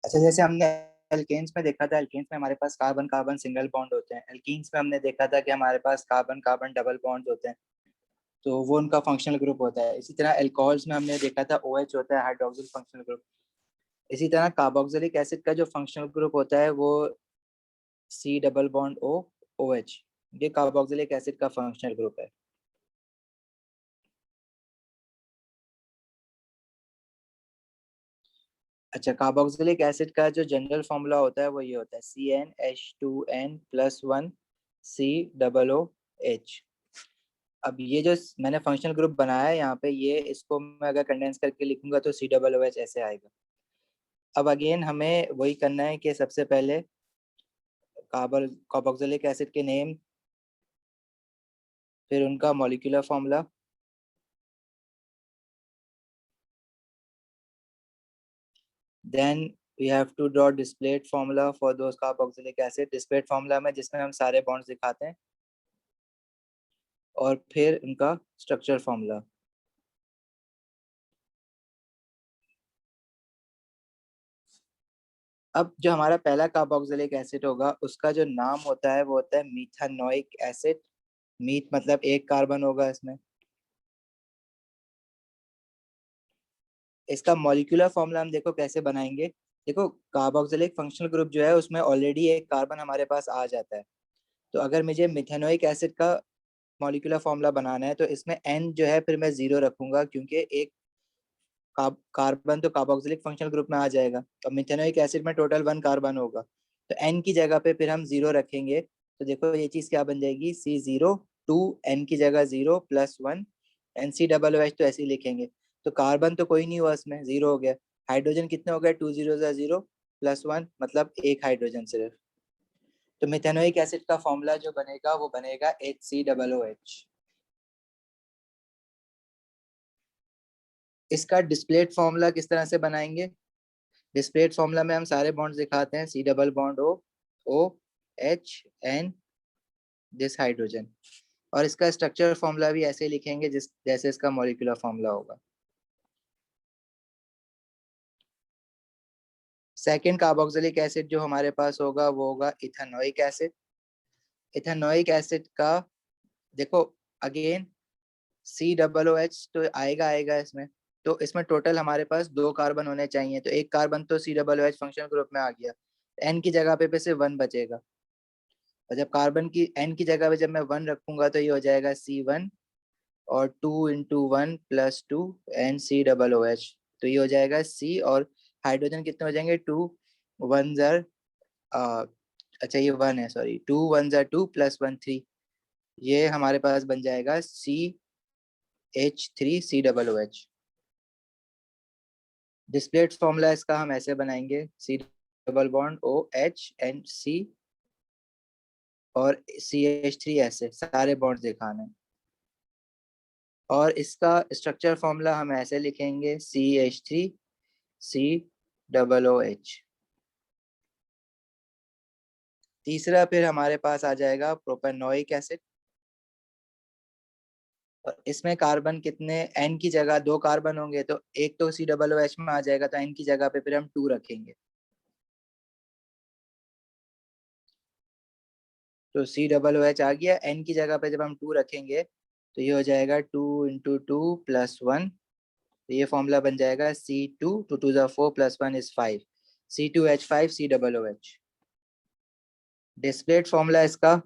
अच्छा, जैसे हमने एल्केन्स में देखा था, एल्केन्स में हमारे पास कार्बन कार्बन सिंगल बॉन्ड होते हैं। एल्कीन्स में हमने देखा था कि हमारे पास कार्बन कार्बन डबल बॉन्ड होते हैं, तो वो उनका फंक्शनल ग्रुप होता है। इसी तरह एल्कोहल्स में हमने देखा था OH होता है, हाइड्रोक्सिल फंक्शनल ग्रुप। इसी तरह कार्बोक्सिलिक एसिड का जो फंक्शनल ग्रुप होता है वो C double bond O OH। ये कार्बोक्सिलिक एसिड का फंक्शनल ग्रुप है। अच्छा, कार्बोक्सिलिक एसिड का जो जनरल फॉर्मूला होता है वो ये होता है CnH2n+1C OOH। अब ये जो मैंने फंक्शनल ग्रुप बनाया है यहाँ पे, ये इसको मैं अगर कंडेंस करके लिखूंगा तो COOH ऐसे आएगा। अब अगेन हमें वही करना है कि सबसे पहले कार्बोक्सिलिक एसिड के नेम, फिर उनका molecular formula, then we have to draw displayed formula for those carboxylic acid. Displayed formula में जिसमें हम सारे बॉन्ड्स दिखाते हैं, और फिर उनका स्ट्रक्चर फॉर्मूला। अब जो हमारा पहला कार्बोक्सिलिक एसिड होगा उसका जो नाम होता है वो होता है मीथानोइक एसिड। मीथ मतलब एक कार्बन होगा इसमें। इसका मॉलिक्यूलर फॉर्मूला हम देखो कैसे बनाएंगे। देखो, कार्बोक्सिलिक फंक्शनल ग्रुप जो है उसमें ऑलरेडी एक कार्बन हमारे पास आ जाता है। तो अगर मुझे मिथेनोइक एसिड का मॉलिक्यूलर फॉर्मूला बनाना है तो इसमें N जो है फिर मैं 0 रखूंगा, क्योंकि एक कार्बन तो कार्बोक्सिलिक फंक्शनल ग्रुप में आ जाएगा, और मिथेनोइक एसिड में टोटल 1 कार्बन होगा। तो N की जगह पे फिर हम 0 रखेंगे, तो देखो ये चीज क्या बन जाएगी, C0 2, N की जगह 0 +1 NCOOH। तो ऐसे ही लिखेंगे। तो कार्बन तो कोई नहीं हुआ, इसमें 0 हो गया। हाइड्रोजन कितने हो गए, 2 0 0 +1, मतलब एक हाइड्रोजन सिर्फ। तो मिथेनोइक एसिड का फॉर्मूला जो बनेगा वो बनेगा HCOOH। इसका डिस्प्लेट फॉर्मूला किस तरह से बनाएंगे। डिस्प्लेट फॉर्मूला में हम सारे बॉन्ड्स दिखाते हैं, C double bond O H N this hydrogen. और इसका स्ट्रक्चर फॉर्मूला भी ऐसे ही लिखेंगे जिस जैसे इसका मॉलिक्यूलर फॉर्मूला होगा। सेकेंड कार्बोक्सिलिक एसिड जो हमारे पास होगा वो होगा इथेनोइक एसिड। इथेनोइक एसिड का देखो, अगेन COOH तो आएगा आएगा इसमें। तो इसमें टोटल हमारे पास 2 कार्बन होने चाहिए, तो एक कार्बन तो COOH फंक्शनल ग्रुप में आ गया। N की जगह पे सिर्फ 1 बचेगा, और जब कार्बन की N की जगह पे जब मैं 1 रखूंगा तो ये हो जाएगा C1, और 2 × 1 + 2 NCOOH। तो ये हो जाएगा C, और हाइड्रोजन कितने हो जाएंगे, 2 1 ज़र अच्छा ये 1 है, सॉरी, 2 1 ज़र 2 +1 3। ये हमारे पास बन जाएगा CH3COOH। डिस्प्लेट फॉर्मूला इसका हम ऐसे बनाएंगे, C डबल बॉन्ड OH&C और CH3 ऐसे सारे बॉन्ड्स दिखाने। और इसका स्ट्रक्चर फॉर्मूला हम ऐसे लिखेंगे, CH3COOH। तीसरा फिर हमारे पास आ जाएगा प्रोपेनोइक एसिड। और इसमें कार्बन कितने, N की जगह 2 कार्बन होंगे, तो एक तो COOH में आ जाएगा, तो N की जगह पे फिर हम 2 रखेंगे। तो COOH आ गया। N की जगह पे जब हम 2 रखेंगे तो ये हो जाएगा 2 × 2 + 1। तो ये फॉर्मूला बन जाएगा C2 2 2 ज़ा 4 +1 = 5 C2H5COOH। डिस्प्लेट फॉर्मूला इसका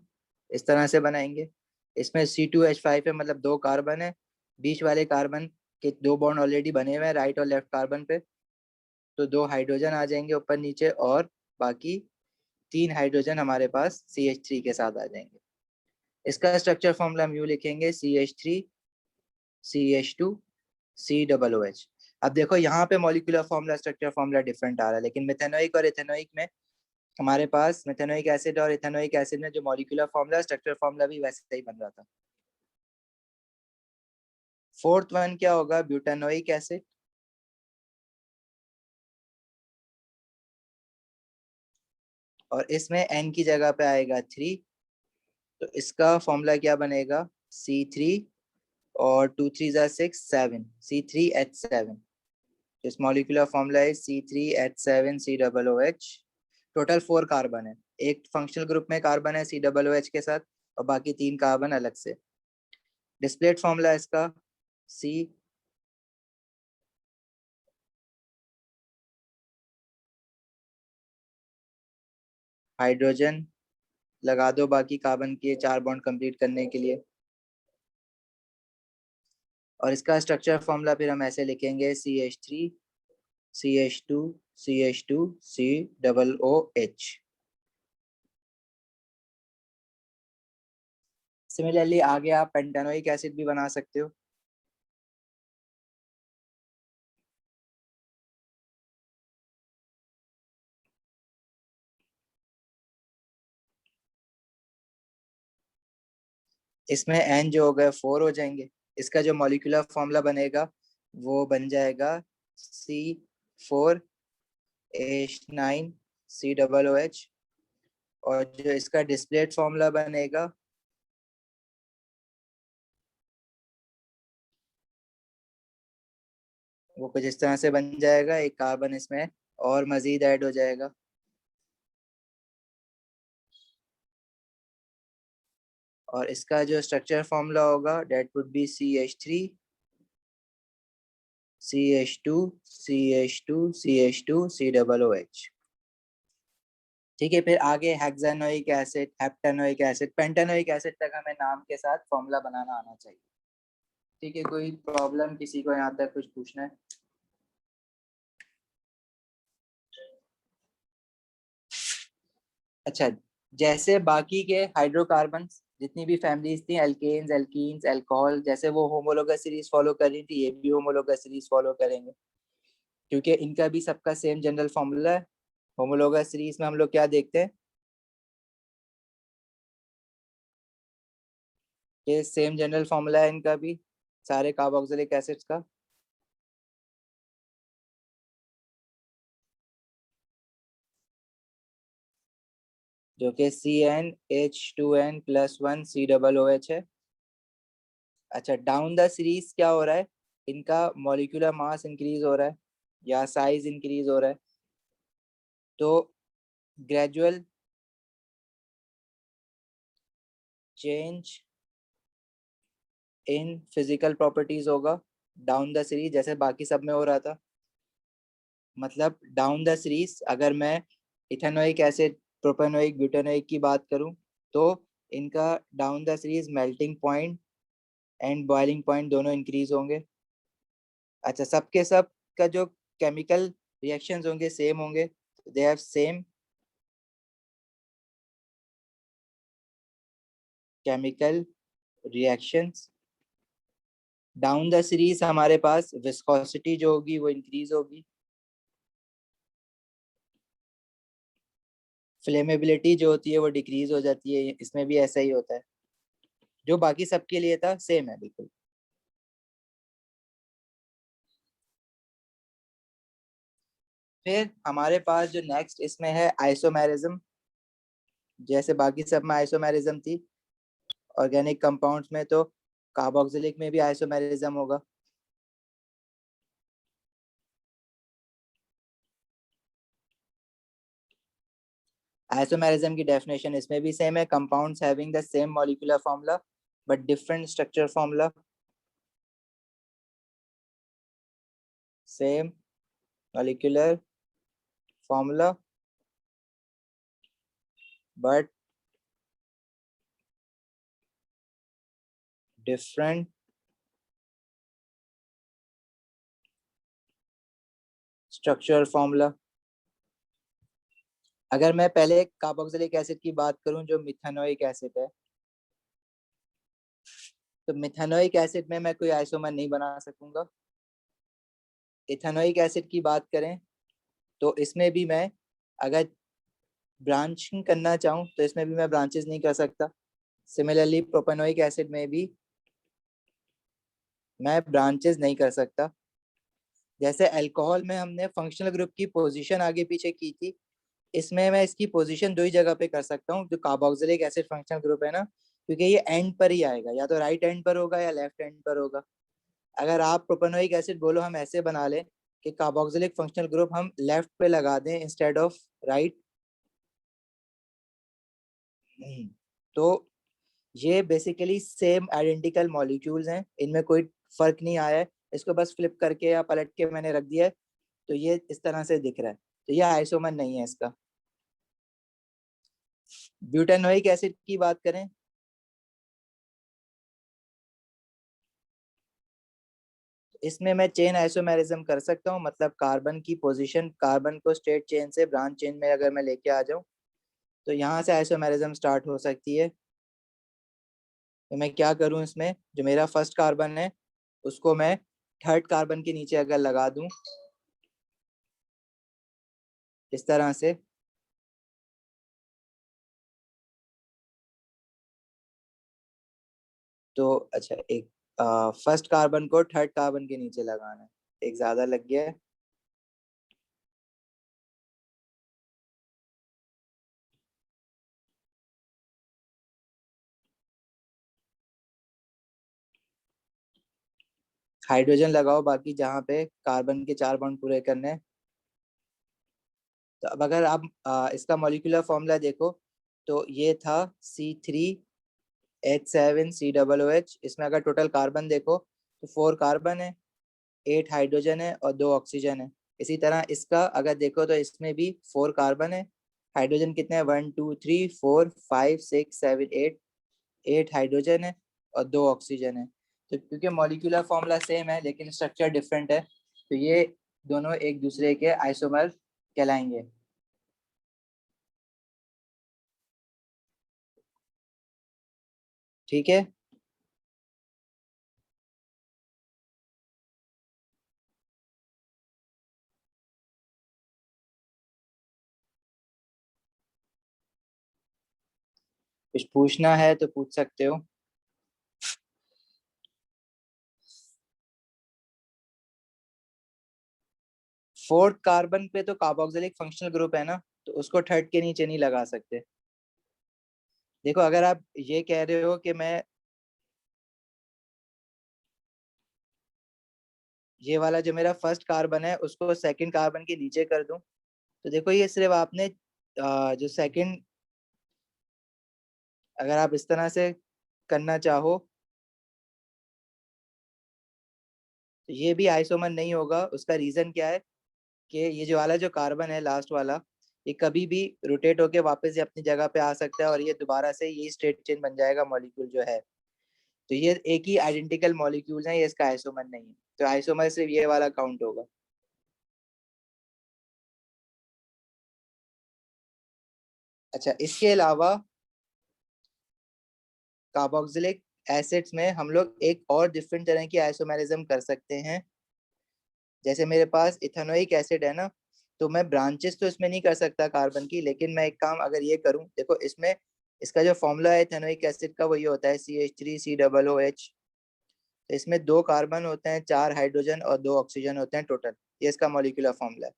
इस तरह से बनाएंगे। इसमें C2H5 है, मतलब 2 कार्बन है। बीच वाले कार्बन के 2 बॉन्ड ऑलरेडी बने हुए हैं राइट और लेफ्ट कार्बन पे, तो 2 हाइड्रोजन आ जाएंगे ऊपर नीचे, और बाकी 3 हाइड्रोजन हमारे पास CH3 के साथ आ जाएंगे। इसका स्ट्रक्चर फॉर्मूला हम यूं लिखेंगे, CH3 CH2 COOH। अब देखो यहाँ पे molecular formula structure formula different आ रहा है, लेकिन मिथेनोइक और इथेनोइक में हमारे पास मिथेनोइक एसिड और इथेनोइक एसिड में जो मॉलिक्यूलर फॉर्मूला स्ट्रक्चर फॉर्मूला भी वैसे ही बन रहा था। फोर्थ वन क्या होगा, ब्यूटानोइक एसिड। और इसमें N की जगह पे आएगा 3, तो इसका फॉर्मूला क्या बनेगा, C3 और 2 3 ज़ा 6 7 C3H7। इस मॉलिक्यूलर फॉर्मूला है C3H7COOH। टोटल 4 कार्बन है, एक फंक्शनल ग्रुप में कार्बन है COOH के साथ और बाकी 3 कार्बन अलग से। डिस्प्लेट फॉर्मूला इसका C हाइड्रोजन लगा दो बाकी कार्बन के 4 बॉन्ड कंप्लीट करने के लिए, और इसका स्ट्रक्चर फॉर्मूला फिर हम ऐसे लिखेंगे CH3 CH2 CH2 COOH। Similarly आगे आप पेंटानोइक एसिड भी बना सकते हो। इसमें N जो हो गए 4 हो जाएंगे। इसका जो मॉलिक्यूलर फॉर्मूला बनेगा वो बन जाएगा C4H9COOH, और जो इसका डिस्प्लेट फॉर्मूला बनेगा वो कुछ इस तरह से बन जाएगा, एक कार्बन इसमें और मजीद ऐड हो जाएगा। और इसका जो स्ट्रक्चर फॉर्मूला होगा that would be CH3 CH2 CH2 CH2 COOH। ठीक है, फिर आगे hexanoic acid, heptanoic acid, pentanoic acid तक हमें नाम के साथ फॉर्मूला बनाना आना चाहिए। ठीक है, कोई प्रॉब्लम किसी को यहाँ तक कुछ पूछना है? अच्छा, जैसे बाकी के हाइड्रोकार्बन जितनी भी फैमिलीज थी, एल्केन्स, एल्कीन्स, अल्कोहल, जैसे वो होमोलोगस सीरीज फॉलो कर रही थी, ये भी होमोलोगस सीरीज फॉलो करेंगे, क्योंकि इनका भी सबका सेम जनरल फॉर्मूला है। होमोलोगस सीरीज में हम लोग क्या देखते हैं कि सेम जनरल फॉर्मूला है इनका भी, सारे कार्बोक्सिलिक एसिड्स का। जो कि CnH2n+1 COOH है। अच्छा, डाउन द सीरीज क्या हो रहा है, इनका मॉलिक्यूलर मास इंक्रीज हो रहा है या साइज इंक्रीज हो रहा है, तो gradual change in physical properties होगा डाउन द सीरीज, जैसे बाकी सब में हो रहा था। मतलब डाउन द सीरीज अगर मैं इथेनोइक एसिड, प्रोपेनोइक, ब्यूटेनोइक की बात करूं तो इनका down the series melting point and boiling point दोनों इंक्रीज होंगे। अच्छा, सबके सब का जो केमिकल रिएक्शंस होंगे सेम होंगे, they have same chemical reactions. Down the series हमारे पास विस्कोसिटी जो होगी वो इंक्रीज होगी, फ्लेमेबिलिटी जो होती है वो डिक्रीज हो जाती है, इसमें भी ऐसा ही होता है, जो बाकी सबके लिए था सेम है बिल्कुल। फिर हमारे पास जो नेक्स्ट इसमें है आइसोमेरिज्म, जैसे बाकी सब में आइसोमेरिज्म थी ऑर्गेनिक कंपाउंड्स में, तो कार्बोक्सिलिक में भी आइसोमेरिज्म होगा। आइसोमेरिज्म की डेफिनेशन इसमें भी सेम है, compounds having the same molecular formula but different structure formula, same molecular formula but different structural formula. अगर मैं पहले कार्बोक्सिलिक एसिड की बात करूं जो मिथेनोइक एसिड है, तो मिथेनोइक एसिड में मैं कोई आइसोमर नहीं बना सकूंगा। इथेनोइक एसिड की बात करें तो इसमें भी मैं अगर ब्रांचिंग करना चाहूं तो इसमें भी मैं ब्रांचेस नहीं कर सकता। सिमिलरली प्रोपेनोइक एसिड में भी मैं ब्रांचेस नहीं कर सकता। जैसे अल्कोहल में हमने फंक्शनल ग्रुप की पोजीशन आगे पीछे की थी, इसमें मैं इसकी पोजीशन दो ही जगह पे कर सकता हूँ, जो कार्बोक्सिलिक एसिड फंक्शनल ग्रुप है ना, क्योंकि ये एंड पर ही आएगा, या तो राइट एंड पर होगा या लेफ्ट एंड पर होगा। अगर आप प्रोपेनोइक एसिड बोलो हम ऐसे बना लें कि कार्बोक्सिलिक फंक्शनल ग्रुप हम लेफ्ट पे लगा दें इंस्टेड ऑफ राइट। तो ये बेसिकली सेम आइडेंटिकल मॉलिक्यूल्स हैं, इनमें कोई फर्क नहीं आया है। इसको बस फ्लिप करके या पलट के मैंने रख दिया है, तो ये इस तरह से दिख रहा है, तो ये आइसोमर नहीं है इसका। ब्यूटेनोइक एसिड की बात करें, इसमें मैं चेन आइसोमेरिज्म कर सकता हूँ, मतलब कार्बन की पोजीशन, कार्बन को स्टेट चेन से ब्रांच चेन में अगर मैं लेके आ जाऊं, तो यहाँ से आइसोमेरिज्म स्टार्ट हो सकती है। तो मैं क्या करूं, इसमें जो मेरा फर्स्ट कार्बन है उसको मैं थर्ड कार्बन के नीचे अगर लगा दूं इस तरह से, तो अच्छा एक फर्स्ट कार्बन को थर्ड कार्बन के नीचे लगाना है, एक ज्यादा लग गया है। हाइड्रोजन लगाओ बाकी जहाँ पे कार्बन के 4 बॉन्ड पूरे करने हैं। तो अब अगर आप इसका मॉलिक्यूलर फॉर्मूला देखो, तो ये था C3H7COOH। इसमें अगर टोटल कार्बन देखो तो 4 कार्बन है, 8 हाइड्रोजन है और 2 ऑक्सीजन है। इसी तरह इसका अगर देखो तो इसमें भी 4 कार्बन है, हाइड्रोजन कितने हैं, 1 2 3 4 5 6 7 8, 8 हाइड्रोजन है और 2 ऑक्सीजन है। तो क्योंकि मॉलिक्यूलर फॉर्मूला सेम है लेकिन स्ट्रक्चर डिफरेंट है, तो ये दोनों एक दूसरे के आइसोमर कहलाएंगे। ठीक है। कुछ पूछना है तो पूछ सकते हो। फोर्थ कार्बन पे तो कार्बोक्सिलिक फंक्शनल ग्रुप है ना, तो उसको थर्ड के नीचे नहीं लगा सकते। देखो अगर आप ये कह रहे हो कि मैं ये वाला जो मेरा फर्स्ट कार्बन है उसको सेकंड कार्बन के नीचे कर दूं, तो देखो ये सिर्फ आपने जो सेकंड, अगर आप इस तरह से करना चाहो तो ये भी आइसोमर नहीं होगा। उसका रीजन क्या है कि ये जो वाला जो कार्बन है लास्ट वाला, ये कभी भी रोटेट होके वापस ये अपनी जगह पे आ सकता है और ये दोबारा से ये स्ट्रेट चेन बन जाएगा मॉलिक्यूल जो है। तो ये एक ही आइडेंटिकल मॉलिक्यूल है, ये इसका आइसोमर नहीं है, तो आइसोमर सिर्फ ये वाला काउंट होगा। अच्छा इसके अलावा कार्बोक्सिलिक एसिड्स में हम लोग एक और डिफरेंट तरह की आइसोमेरिज्म कर सकते हैं। जैसे मेरे पास इथेनोइक एसिड है ना, तो मैं ब्रांचेस तो इसमें नहीं कर सकता कार्बन की, लेकिन मैं एक काम अगर ये करूं, देखो इसमें इसका जो फॉर्मूला है इथेनोइक एसिड का वो ये होता है CH3COOH। तो इसमें 2 कार्बन होते हैं, 4 हाइड्रोजन और 2 ऑक्सीजन होते हैं टोटल, ये इसका मॉलिक्यूलर फॉर्मूला है।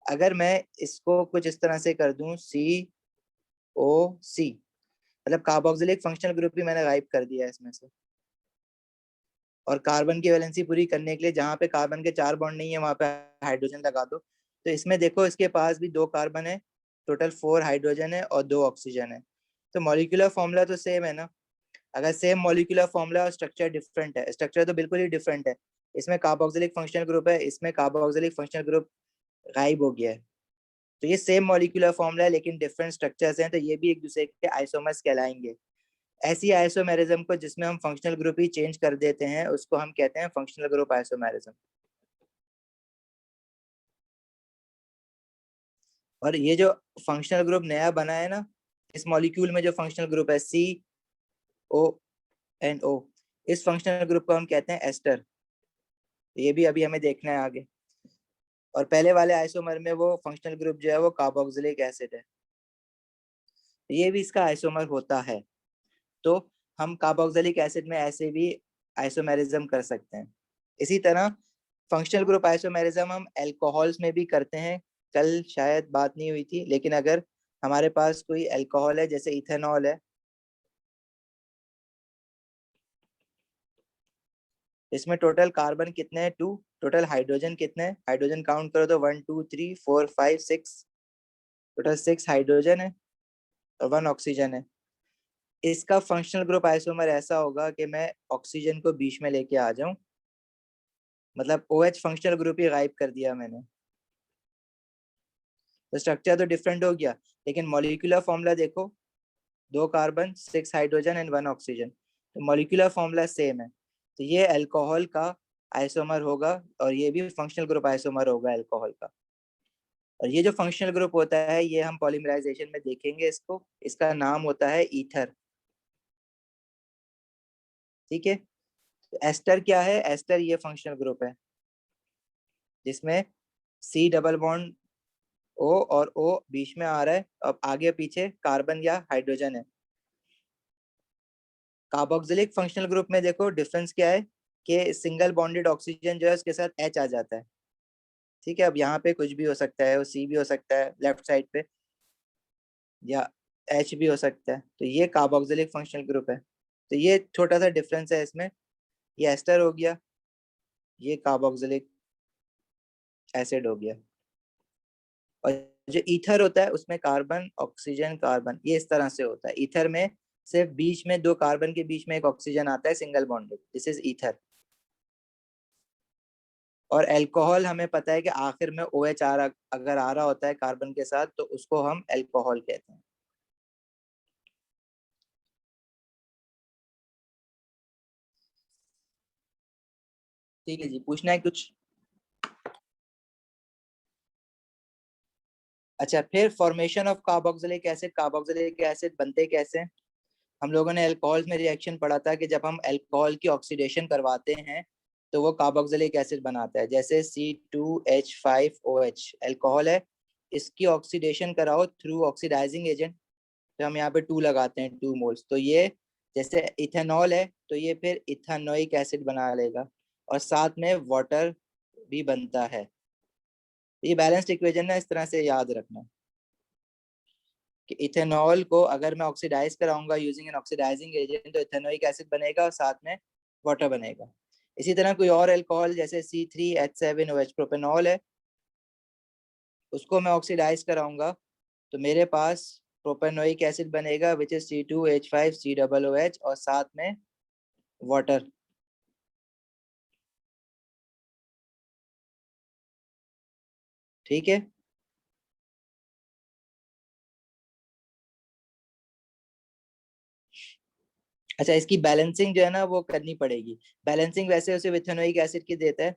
अगर मैं इसको कुछ इस तरह से कर दूं COC, मतलब कार्बोक्सिलिक फंक्शनल ग्रुप भी मैंने गायब कर दिया है इसमें से, और कार्बन की वैलेंसी पूरी करने के लिए जहाँ पे कार्बन के 4 बॉन्ड नहीं है वहां पे हाइड्रोजन लगा दो। तो इसमें देखो इसके पास भी 2 कार्बन है, टोटल 4 हाइड्रोजन है और 2 ऑक्सीजन है। तो मॉलिक्यूलर फॉर्मूला तो सेम है ना। अगर सेम मॉलिक्यूलर फॉर्मूला और स्ट्रक्चर डिफरेंट है, स्ट्रक्चर तो बिल्कुल ही डिफरेंट है, इसमें कार्बोक्सिलिक फंक्शनल ग्रुप है, इसमें कार्बोक्सिलिक फंक्शनल ग्रुप गायब हो गया है। तो ये सेम मॉलिक्यूलर फॉर्मूला है लेकिन डिफरेंट स्ट्रक्चर्स हैं, तो ये भी एक दूसरे के आइसोमर्स कहलाएंगे। ऐसी आइसोमेरिज्म को जिसमें हम फंक्शनल ग्रुप ही चेंज कर देते हैं उसको हम कहते हैं फंक्शनल ग्रुप आइसोमेरिज्म। और ये जो फंक्शनल ग्रुप नया बना है ना, इस मॉलिक्यूल में जो फंक्शनल ग्रुप है CONO, इस फंक्शनल ग्रुप को हम कहते हैं एस्टर। ये भी अभी हमें देखना है आगे। और पहले वाले आइसोमर में वो फंक्शनल ग्रुप जो है वो कार्बोक्सिलिक एसिड है, ये भी इसका आइसोमर होता है। तो हम कार्बोक्सिलिक एसिड में ऐसे भी आइसोमेरिज्म कर सकते हैं। इसी तरह फंक्शनल ग्रुप आइसोमेरिज्म हम अल्कोहल्स में भी करते हैं। कल शायद बात नहीं हुई थी, लेकिन अगर हमारे पास कोई अल्कोहल है जैसे इथेनॉल है, इसमें टोटल कार्बन कितने हैं? 2। टोटल हाइड्रोजन कितने हैं? हाइड्रोजन काउंट करो तो 1 2 3 4 5 6, टोटल 6 हाइड्रोजन है और 1 ऑक्सीजन है। इसका फंक्शनल ग्रुप आइसोमर ऐसा होगा कि मैं ऑक्सीजन को बीच में लेके आ जाऊं, मतलब OH फंक्शनल ग्रुप ही गायब कर दिया मैंने। तो स्ट्रक्चर तो डिफरेंट हो गया, लेकिन मॉलिक्यूलर फॉर्मूला देखो, 2 कार्बन 6 हाइड्रोजन एंड 1 ऑक्सीजन, तो मॉलिक्यूलर फॉर्मूला सेम है। तो ये अल्कोहल का आइसोमर होगा और ये भी फंक्शनल ग्रुप आइसोमर होगा अल्कोहल का। और ये जो फंक्शनल ग्रुप होता है ये हम पॉलीमराइजेशन में देखेंगे इसको, इसका नाम होता है ईथर। ठीक है, तो एस्टर क्या है? एस्टर ये फंक्शनल ग्रुप है जिसमें C डबल बॉन्ड O और O बीच में आ रहा है, अब आगे पीछे कार्बन या हाइड्रोजन है। कार्बोक्सिलिक फंक्शनल ग्रुप में देखो डिफरेंस क्या है कि सिंगल बॉन्डेड ऑक्सीजन जो है उसके साथ H आ जाता है। ठीक है, अब यहाँ पे कुछ भी हो सकता है, वो C भी हो सकता है लेफ्ट साइड पे, या H भी हो सकता है। तो ये कार्बोक्सिलिक फंक्शनल ग्रुप है। तो ये छोटा सा डिफरेंस है इसमें, ये एस्टर हो गया, ये कार्बोक्सिलिक एसिड हो गया। और जो ईथर होता है उसमें कार्बन ऑक्सीजन कार्बन ये इस तरह से होता है। ईथर में सिर्फ बीच में 2 कार्बन के बीच में एक ऑक्सीजन आता है single bonded, this is ether. और अल्कोहल हमें पता है कि आखिर में OH अगर आ रहा होता है कार्बन के साथ तो उसको हम अल्कोहल कहते हैं। ठीक है जी, पूछना है कुछ? अच्छा, फिर formation of carboxylic acid. Carboxylic acid बनते कैसे हैं? हम लोगों ने अल्कोहल में रिएक्शन पढ़ा था कि जब हम अल्कोहल की ऑक्सीडेशन करवाते हैं तो वो कार्बोक्सिलिक एसिड बनाता है। जैसे C2H5OH अल्कोहल है, इसकी ऑक्सीडेशन कराओ थ्रू ऑक्सीडाइजिंग एजेंट, तो हम यहाँ पे 2 लगाते हैं, 2 मोल्स। तो ये जैसे इथेनॉल है तो ये फिर इथेनोइक एसिड बना लेगा और साथ में वाटर भी बनता है। ये बैलेंस्ड इक्वेशन है, इस तरह से याद रखना कि इथेनॉल को अगर मैं ऑक्सीडाइज कराऊंगा यूजिंग एन ऑक्सीडाइजिंग एजेंट तो इथेनोइक एसिड बनेगा और साथ में वाटर बनेगा। इसी तरह कोई और अल्कोहल जैसे C3H7OH प्रोपेनॉल है, उसको मैं ऑक्सीडाइज कराऊंगा तो मेरे पास प्रोपेनोइक एसिड बनेगा विच इज C2H5COOH और साथ में वाटर। ठीक है, अच्छा इसकी बैलेंसिंग जो है ना वो करनी पड़ेगी। बैलेंसिंग वैसे उसे इथेनोइक एसिड की देता है।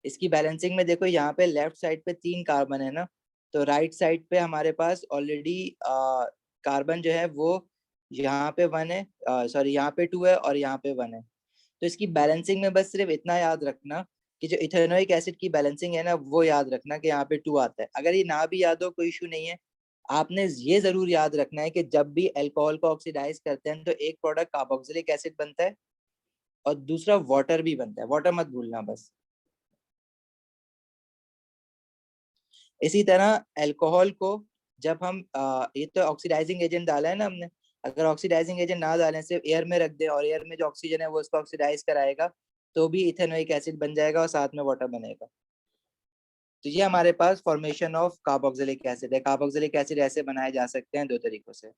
इसकी बैलेंसिंग में देखो यहाँ पे लेफ्ट साइड पे 3 कार्बन है ना, तो राइट साइड पे हमारे पास ऑलरेडी कार्बन जो है वो यहाँ पे 1 है, सॉरी यहाँ पे 2 है और यहाँ पे 1 है। तो इसकी बैलेंसिंग में बस सिर्फ इतना याद रखना कि जो इथेनोइक एसिड की बैलेंसिंग है ना वो याद रखना कि यहाँ पे 2 आता है। अगर ये ना भी याद हो कोई इशू नहीं है, आपने ये जरूर याद रखना है कि जब भी अल्कोहल को ऑक्सीडाइज करते हैं तो एक प्रोडक्ट कार्बोक्सिलिक एसिड बनता है और दूसरा वाटर भी बनता है, वाटर मत भूलना बस। इसी तरह अल्कोहल को जब हम ये तो ऑक्सीडाइजिंग एजेंट डाला है ना हमने, अगर ऑक्सीडाइजिंग एजेंट ना डालें सिर्फ एयर में रख दे और एयर में जो ऑक्सीजन है वो उसको ऑक्सीडाइज कराएगा तो भी इथेनोइक एसिड बन जाएगा और साथ में वाटर बनेगा। तो ये हमारे पास फॉर्मेशन ऑफ कार्बोक्सिलिक एसिड है। कार्बोक्सिलिक एसिड ऐसे बनाए जा सकते हैं 2 तरीकों से।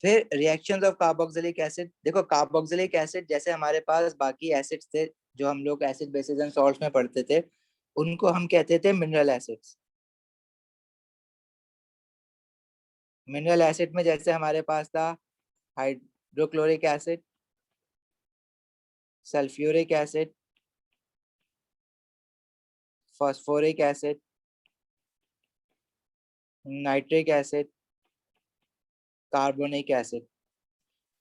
फिर रिएक्शंस ऑफ कार्बोक्सिलिक एसिड, देखो कार्बोक्सिलिक एसिड जैसे हमारे पास बाकी एसिड्स थे जो हम लोग एसिड बेसिस एंड सॉल्ट्स में पढ़ते थे, उनको हम कहते थे मिनरल एसिड्स। मिनरल एसिड में जैसे हमारे पास था hydrochloric acid, sulphuric acid, phosphoric acid, nitric acid, carbonic acid.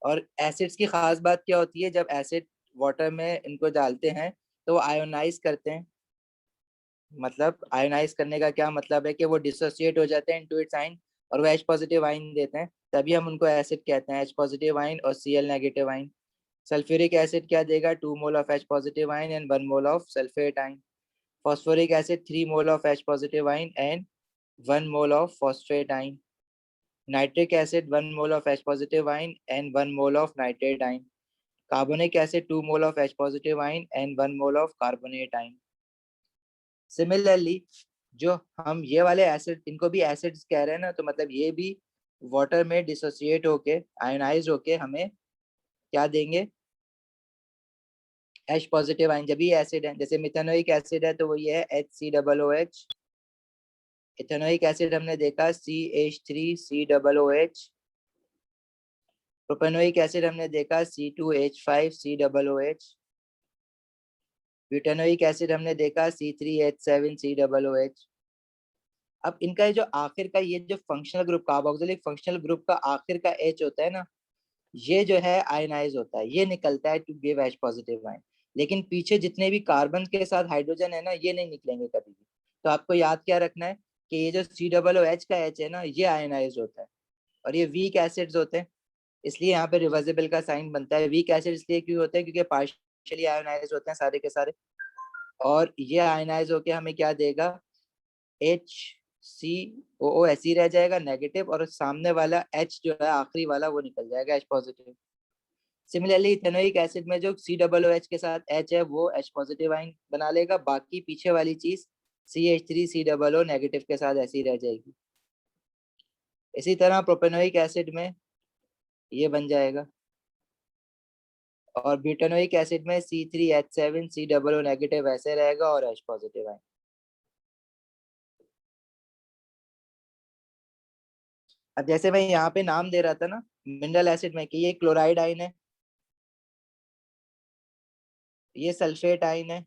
और एसिड्स की खास बात क्या होती है, जब एसिड वाटर में इनको डालते हैं तो वो आयोनाइज करते हैं। मतलब आयोनाइज करने का क्या मतलब है कि वो डिसोसिएट हो जाते हैं इनटू इट्स आयन और वो H पॉजिटिव आयन देते हैं, तभी हम उनको एसिड कहते हैं, H पॉजिटिव आयन और Cl negative ion. Sulphuric acid क्या देगा? 2 mole of H positive ion and 1 mole of sulphate ion. Phosphoric acid 3 mole of H positive ion and 1 mole of phosphate ion. Nitric acid 1 mole of H positive ion and 1 mole of nitrate ion. Carbonic acid 2 mole of H positive ion and 1 mole of carbonate आइन। Similarly जो हम ये वाले acid, इनको भी acids कह रहे हैं ना, तो मतलब ये भी वाटर में डिसोसिएट होके आयोनाइज होके हमें क्या देंगे, H पॉजिटिव आइन। जब ये एसिड है, जैसे मिथेनोइक एसिड है तो वो ये है HCOOH। इथेनोइक एसिड हमने देखा CH3COOH। प्रोपेनोइक एसिड हमने देखा C2H5COOH। ब्यूटेनोइक एसिड हमने देखा C3H7COOH। अब इनका ये जो आखिर का ये जो functional group, carboxylic functional group का आखिर का H होता है ना, ये जो है आयनाइज होता है, ये निकलता है to give H positive ion. लेकिन पीछे जितने भी कार्बन के साथ हाइड्रोजन है ना, ये नहीं निकलेंगे कभी भी। तो आपको याद क्या रखना है कि ये जो COOH का H है ना, ये आयनाइज होता है और ये वीक एसिड्स होते हैं, इसलिए यहाँ पे रिवर्सिबल का साइन बनता है। वीक एसिड इसलिए क्यों होते हैं, क्योंकि पार्शियली आयनाइज होते हैं सारे के सारे, और ये आयनाइज होके हमें क्या देगा, HCOO ऐसे ही रह जाएगा नेगेटिव, और सामने वाला H जो है आखिरी वाला वो निकल जाएगा H positive. Similarly ethanoic acid में जो COOH के साथ H है वो H पॉजिटिव आइन बना लेगा, बाकी पीछे वाली चीज CH3COO नेगेटिव के साथ ऐसी रह जाएगी। इसी तरह प्रोपेनोइक एसिड में ये बन जाएगा, और ब्यूटेनोइक एसिड में C3H7COO नेगेटिव ऐसे रहेगा और H पॉजिटिव आइन। अब जैसे मैं यहाँ पे नाम दे रहा था ना मिनरल एसिड में कि ये क्लोराइड आइन है, ये सल्फेट आइन है,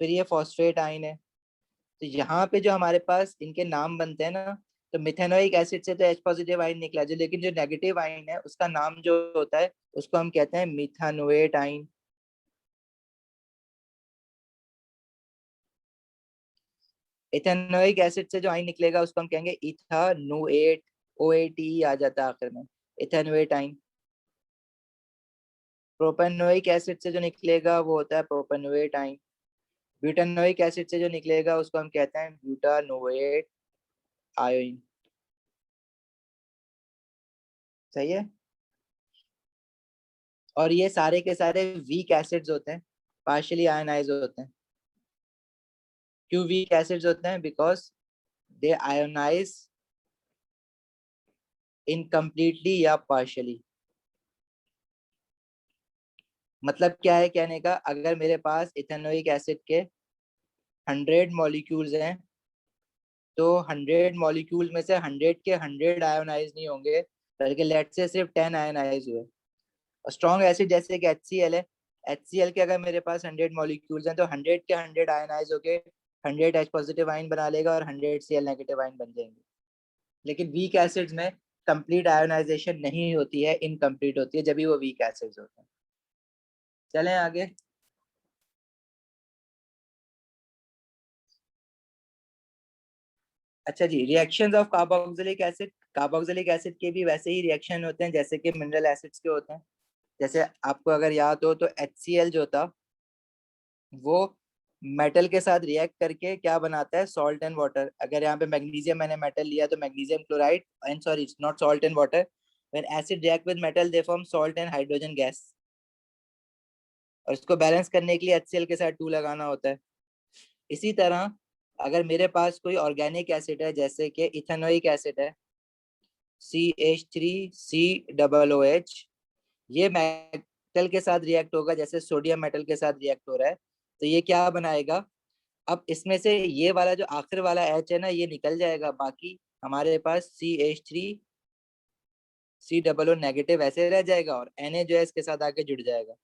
फिर ये फॉस्फेट आइन है। तो यहाँ पे जो हमारे पास इनके नाम बनते हैं ना, तो मिथेनोइक एसिड से तो H पॉजिटिव आइन निकला जो, लेकिन जो नेगेटिव आइन है उसका नाम जो होता है उसको हम कहते हैं मिथानोएट आइन। इथेनोइक एसिड से जो आइन निकलेगा उसको हम कहेंगे इथानोएट, OAT आ जाता है आखिर में, इथेनोएट आइन। प्रोपेनोइक एसिड से जो निकलेगा वो होता है प्रोपेनोएट आइन। ब्यूटानोइक एसिड से जो निकलेगा उसको हम कहते हैं ब्यूटानोएट आयोइन। सही है। और ये सारे के सारे वीक एसिड्स होते हैं, पार्शियली आयनाइज होते हैं। क्यों वीक एसिड्स होते हैं, बिकॉज दे आयोनाइज इनकम्प्लीटली या पार्शियली। मतलब क्या है कहने का, अगर मेरे पास इथेनोइक एसिड के 100 मॉलिक्यूल्स हैं तो 100 मॉलिक्यूल में से 100 के 100 आयोनाइज नहीं होंगे, बल्कि लेट से सिर्फ 10 आयोनाइज हुए। और स्ट्रॉन्ग एसिड जैसे कि HCl है, HCl के अगर मेरे पास 100 मॉलिक्यूल्स हैं तो 100 के 100 आयनाइज होके 100 H पॉजिटिव आयन बना लेगा और 100 Cl नेगेटिव आयन बन जाएंगे। लेकिन वीक एसिड्स में कंप्लीट आयोनाइजेशन नहीं होती है, इनकम्प्लीट होती है, जब भी वो वीक एसिड्स होते हैं। चलें आगे। अच्छा जी, reactions of carboxylic acid. Carboxylic acid के भी वैसे ही रिएक्शन होते हैं जैसे कि मिनरल एसिड्स के होते हैं। जैसे आपको अगर याद हो तो HCl जो था वो मेटल के साथ रिएक्ट करके क्या बनाता है, सॉल्ट एंड वाटर। अगर यहाँ पे मैग्नीशियम मैंने मेटल लिया तो magnesium chloride, and sorry it's not salt and water, when acid react with metal they form salt and hydrogen gas. और इसको बैलेंस करने के लिए HCl के साथ 2 लगाना होता है। इसी तरह अगर मेरे पास कोई ऑर्गेनिक एसिड है जैसे कि इथेनोइक एसिड है CH3COOH, ये मेटल के साथ रिएक्ट होगा जैसे सोडियम मेटल के साथ रिएक्ट हो रहा है, तो ये क्या बनाएगा, अब इसमें से ये वाला जो आखिर वाला H है ना ये निकल जाएगा, बाकी हमारे पास CH3COO नेगेटिव ऐसे रह जाएगा और Na जो है इसके साथ आके जुड़ जाएगा,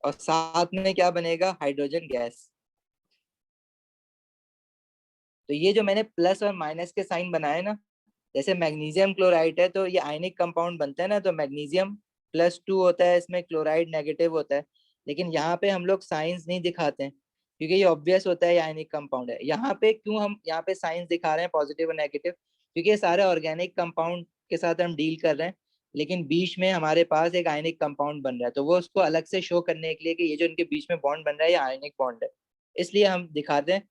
और साथ में क्या बनेगा, हाइड्रोजन गैस। तो ये जो मैंने प्लस और माइनस के साइन बनाए ना, जैसे मैग्नीशियम क्लोराइड है तो ये आयनिक कंपाउंड बनता है ना, तो मैग्नीशियम +2 होता है, इसमें क्लोराइड नेगेटिव होता है। लेकिन यहाँ पे हम लोग साइंस नहीं दिखाते हैं क्योंकि ये ऑब्वियस होता है ये आयनिक कंपाउंड है। यहाँ पे क्यों हम यहाँ पे साइंस दिखा रहे हैं पॉजिटिव और नेगेटिव, क्योंकि ये सारे ऑर्गेनिक कंपाउंड के साथ हम डील कर रहे हैं, लेकिन बीच में हमारे पास एक आयनिक कंपाउंड बन रहा है, तो वो उसको अलग से शो करने के लिए कि ये जो इनके बीच में बॉन्ड बन रहा है ये आयनिक बॉन्ड है, इसलिए हम दिखाते हैं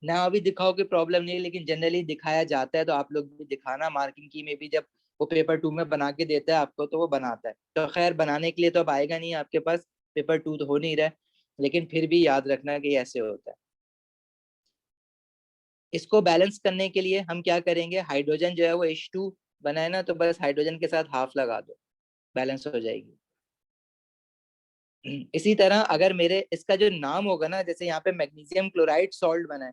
ना। अभी दिखाओ कि प्रॉब्लम नहीं है, लेकिन जनरली दिखाया जाता है, तो आप लोग भी दिखाना मार्किंग की में भी जब वो पेपर 2 में बना के देता है आपको, तो वो बनाता है। तो खैर बनाने के लिए तो अब आएगा नहीं आपके पास, पेपर 2 तो हो नहीं रहा है, लेकिन फिर भी याद रखना कि ऐसे होता है। इसको बैलेंस करने के लिए हम क्या करेंगे, हाइड्रोजन जो है वो H2 बना है ना, तो बस हाइड्रोजन के साथ हाफ लगा दो, बैलेंस हो जाएगी। इसी तरह अगर मेरे इसका जो नाम होगा ना, जैसे यहाँ पे मैग्नीशियम क्लोराइड सॉल्ट बना है,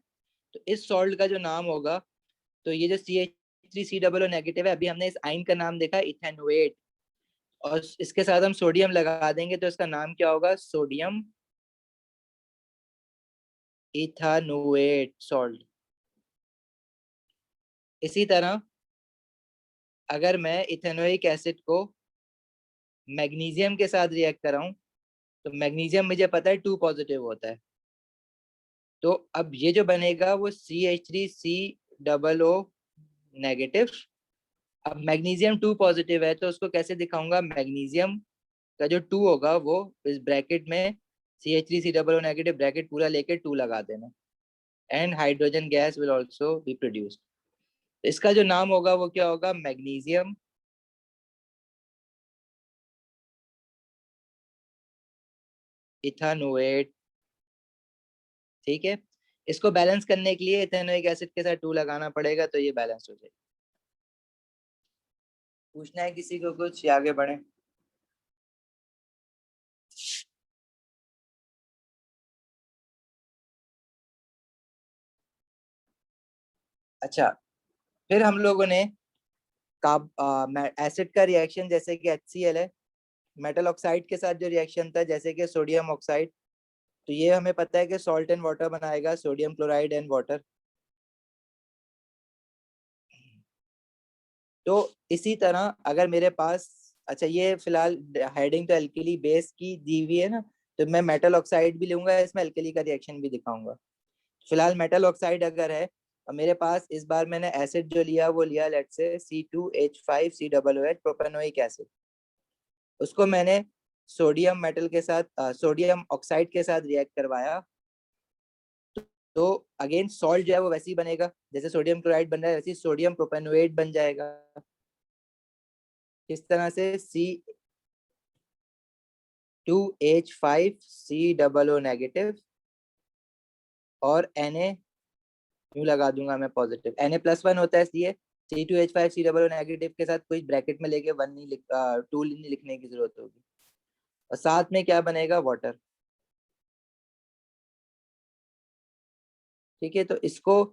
तो इस सॉल्ट का जो नाम होगा, तो ये जो CH3COO नेगेटिव है, अभी हमने इस आइन का नाम देखा इथेनोएट, और इसके साथ हम सोडियम लगा देंगे तो इसका नाम क्या होगा, सोडियम इथानोएट सॉल्ट। इसी तरह अगर मैं इथेनोइक एसिड को मैग्नीशियम के साथ रिएक्ट कराऊं, तो मैग्नीशियम मुझे पता है 2 पॉजिटिव होता है, तो अब ये जो बनेगा वो CH3COO नेगेटिव। अब मैग्नीशियम 2 पॉजिटिव है, तो उसको कैसे दिखाऊंगा, मैग्नीशियम का जो 2 होगा वो इस ब्रैकेट में CH3COO नेगेटिव ब्रैकेट पूरा लेके 2 लगा देना, and hydrogen gas will also be produced. इसका जो नाम होगा वो क्या होगा, मैग्नीशियम इथानोएट। ठीक है, इसको बैलेंस करने के लिए इथेनोइक एसिड के साथ 2 लगाना पड़ेगा, तो ये बैलेंस हो जाएगा। पूछना है किसी को कुछ या आगे बढ़े? अच्छा, फिर हम लोगों ने एसिड का रिएक्शन जैसे कि HCl है, मेटल ऑक्साइड के साथ जो रिएक्शन था जैसे कि सोडियम ऑक्साइड, तो ये हमें पता है कि सॉल्ट एंड वाटर बनाएगा, सोडियम क्लोराइड एंड वाटर। तो इसी तरह अगर मेरे पास, अच्छा ये फिलहाल हेडिंग तो एल्किली बेस की दी हुई है ना, तो मैं मेटल ऑक्साइड भी लूंगा, इसमें एल्किली का रिएक्शन भी दिखाऊंगा। फिलहाल मेटल ऑक्साइड अगर है और मेरे पास इस बार मैंने एसिड जो लिया वो लिया लेट से C2H5COOH प्रोपेनोइक एसिड, उसको मैंने सोडियम मेटल के साथ सोडियम ऑक्साइड के साथ रिएक्ट करवाया, तो अगेन सॉल्ट जो है वो वैसे ही बनेगा जैसे सोडियम क्लोराइड बन रहा है, वैसे ही सोडियम प्रोपेनोएट बन जाएगा। किस तरह से, C2H5COO नेगेटिव और Na यूं लगा दूंगा मैं पॉजिटिव, Na+1 होता है, इसलिए C2H5COO नेगेटिव के साथ कोई ब्रैकेट में लेके 1 नहीं 2 नहीं लिखने की जरूरत होगी, और साथ में क्या बनेगा, वाटर। ठीक है, तो इसको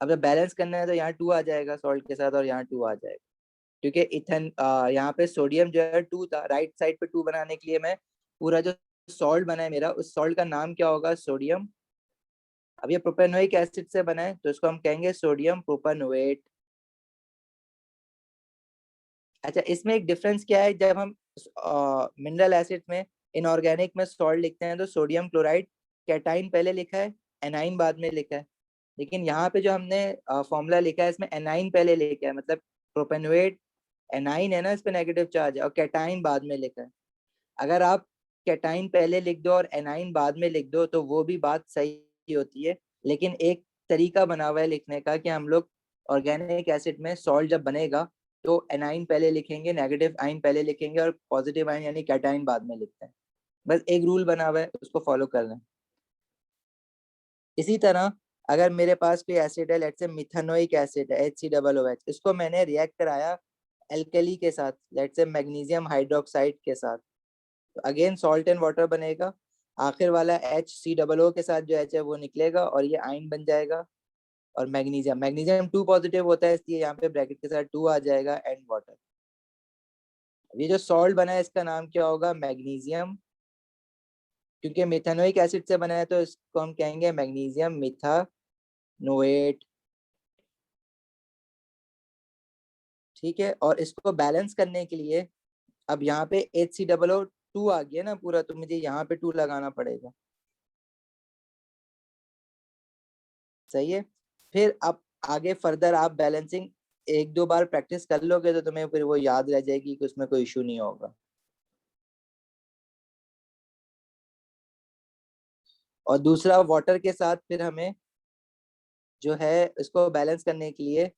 अब जब बैलेंस करना है तो यहाँ 2 आ जाएगा सॉल्ट के साथ, और यहाँ 2 आ जाएगा, क्योंकि इथेन यहाँ पे सोडियम जो है 2 था, राइट साइड पे 2 बनाने के लिए मैं पूरा जो सॉल्ट बना है मेरा, उस सॉल्ट का नाम क्या होगा, सोडियम। अब ये प्रोपेनोइक एसिड से बना है तो इसको हम कहेंगे सोडियम प्रोपेनोएट। अच्छा, इसमें एक डिफरेंस क्या है, जब हम मिनरल एसिड में इनऑर्गेनिक में सॉल्ट लिखते हैं तो सोडियम क्लोराइड कैटाइन पहले लिखा है, एनाइन बाद में लिखा है, लेकिन यहाँ पे जो हमने फॉर्मूला लिखा है इसमें एनाइन पहले लिखा है, मतलब प्रोपेनोएट एनाइन है ना, इस पे नेगेटिव चार्ज है, और कैटाइन बाद में लिखा है। अगर आप कैटाइन पहले लिख दो और एनाइन बाद में लिख दो तो वो भी बात सही होती है, लेकिन एक तरीका बना हुआ है लिखने का कि हम लोग ऑर्गेनिक एसिड में सॉल्ट जब बनेगा तो एनाइन पहले लिखेंगे, नेगेटिव आइन पहले लिखेंगे, और पॉजिटिव आइन यानी कैटाइन बाद में लिखते हैं। बस एक रूल बना हुआ है, उसको फॉलो करना है। इसी तरह अगर मेरे पास कोई एसिड है, लेट से मिथेनोइक एसिड है HCOOH, इसको मैंने रिएक्ट कराया एल्कली के साथ, लेट से मैग्नीशियम हाइड्रोक्साइड के साथ, तो अगेन सॉल्ट एंड वाटर बनेगा, आखिर वाला HCOO के साथ जो H है वो निकलेगा और ये आयन बन जाएगा, और मैग्नीशियम मैग्नीशियम 2 पॉजिटिव होता है, इसलिए यहाँ पे ब्रैकेट के साथ 2 आ जाएगा, एंड वाटर। ये जो सॉल्ट बना है इसका नाम क्या होगा, मैग्नीशियम, क्योंकि मेथेनोइक एसिड से बना है तो इसको हम कहेंगे मैग्नीशियम मिथानोएट। ठीक है, और इसको बैलेंस करने के लिए अब यहाँ पे HCOO 2 आ गया ना पूरा, तो मुझे यहाँ पे 2 लगाना पड़ेगा। सही है, फिर अब आगे फर्दर आप बैलेंसिंग एक दो बार प्रैक्टिस कर लोगे तो तुम्हें फिर वो याद रह जाएगी कि उसमें कोई इशू नहीं होगा। और दूसरा वाटर के साथ फिर हमें जो है इसको बैलेंस करने के लिए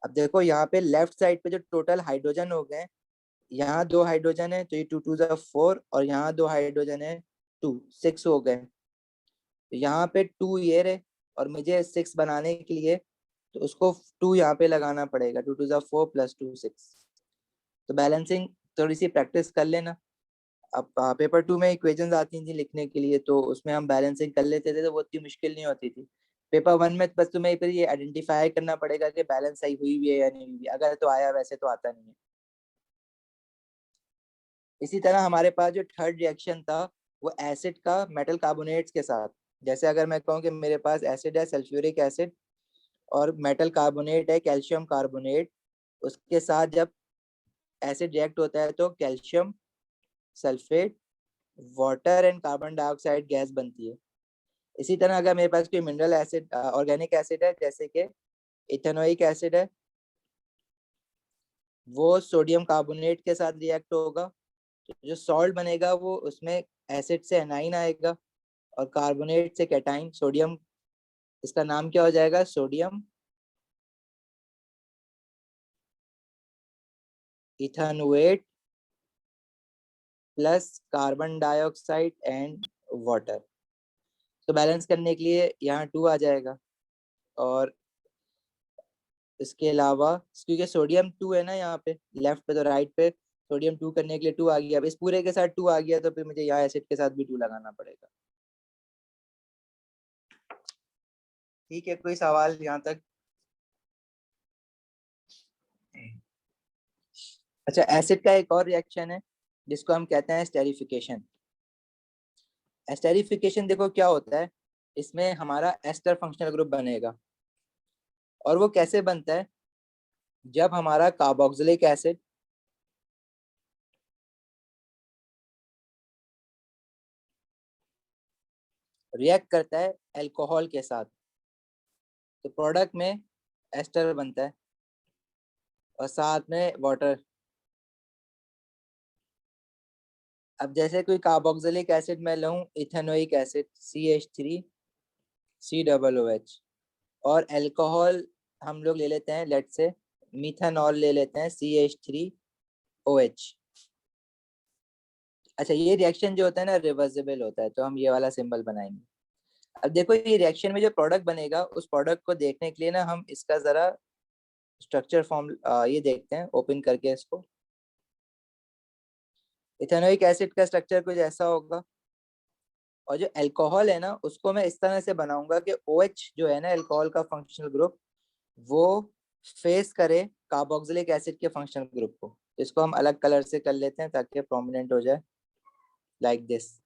अब देखो यहाँ पे लेफ्ट साइड पे जो टोटल हाइड्रोजन हो गए, यहाँ 2 हाइड्रोजन है तो ये 2 2 4, और यहाँ 2 हाइड्रोजन है 2 6 हो गए। तो यहाँ पे 2 ये रहे, और मुझे 6 बनाने के लिए तो उसको 2 यहाँ पे लगाना पड़ेगा। 2 2 4 प्लस 2 6। तो बैलेंसिंग थोड़ी सी प्रैक्टिस कर लेना। अब पेपर 2 में इक्वेशंस आती थी लिखने के लिए, तो उसमें हम बैलेंसिंग कर लेते थे, तो वो इतनी मुश्किल नहीं होती थी। पेपर 1 में बस तुम्हें फिर ये आइडेंटिफाई करना पड़ेगा कि बैलेंस सही हुई भी है या नहीं हुई, अगर तो आया, वैसे तो आता नहीं है। इसी तरह हमारे पास जो थर्ड रिएक्शन था वो एसिड का मेटल कार्बोनेट्स के साथ। जैसे अगर मैं कहूँ कि मेरे पास एसिड है सल्फ्यूरिक एसिड, और मेटल कार्बोनेट है कैल्शियम कार्बोनेट, उसके साथ जब एसिड रिएक्ट होता है तो calcium sulphate, water and carbon dioxide gas बनती है। इसी तरह अगर मेरे पास कोई मिनरल एसिड ऑर्गेनिक एसिड है जैसे कि इथेनोइक एसिड है, वो सोडियम कार्बोनेट के साथ रिएक्ट होगा, तो जो सॉल्ट बनेगा वो उसमें एसिड से एनाइन आएगा और कार्बोनेट से कैटाइन सोडियम। इसका नाम क्या हो जाएगा? Sodium ethanoate plus carbon dioxide and water. तो बैलेंस करने के लिए यहाँ 2 आ जाएगा, और इसके अलावा क्योंकि सोडियम 2 है ना यहाँ पे लेफ्ट पे, तो राइट पे सोडियम 2 करने के लिए 2 आ गया। अब इस पूरे के साथ 2 आ गया तो फिर मुझे यहाँ एसिड के साथ भी 2 लगाना पड़ेगा। ठीक है, कोई सवाल यहाँ तक? अच्छा, एसिड का एक और रिएक्शन है जिसको हम कहते हैं स्टेरिफिकेशन। एस्टेरिफिकेशन देखो क्या होता है, इसमें हमारा एस्टर फंक्शनल ग्रुप बनेगा। और वो कैसे बनता है? जब हमारा कार्बोक्सिलिक एसिड रिएक्ट करता है अल्कोहल के साथ, तो प्रोडक्ट में एस्टर बनता है और साथ में वाटर। अब जैसे कोई कार्बोक्सिलिक एसिड में लूं इथेनोइक एसिड CH3COOH, और अल्कोहल हम लोग ले लेते हैं लेट से मिथेनॉल ले लेते हैं CH3OH। अच्छा, ये रिएक्शन जो होता है ना रिवर्सिबल होता है, तो हम ये वाला सिंबल बनाएंगे। अब देखो ये रिएक्शन में जो प्रोडक्ट बनेगा उस प्रोडक्ट को देखने के लिए ना हम इसका जरा स्ट्रक्चर फॉर्म ये देखते हैं ओपन करके इसको। इथेनोइक एसिड का स्ट्रक्चर कुछ ऐसा होगा, और जो अल्कोहल है ना उसको मैं इस तरह से बनाऊंगा कि OH जो है ना अल्कोहल का फंक्शनल ग्रुप, वो फेस करे कार्बोक्सिलिक एसिड के फंक्शनल ग्रुप को। इसको हम अलग कलर से कर लेते हैं ताकि प्रोमिनेंट हो जाए, लाइक दिस।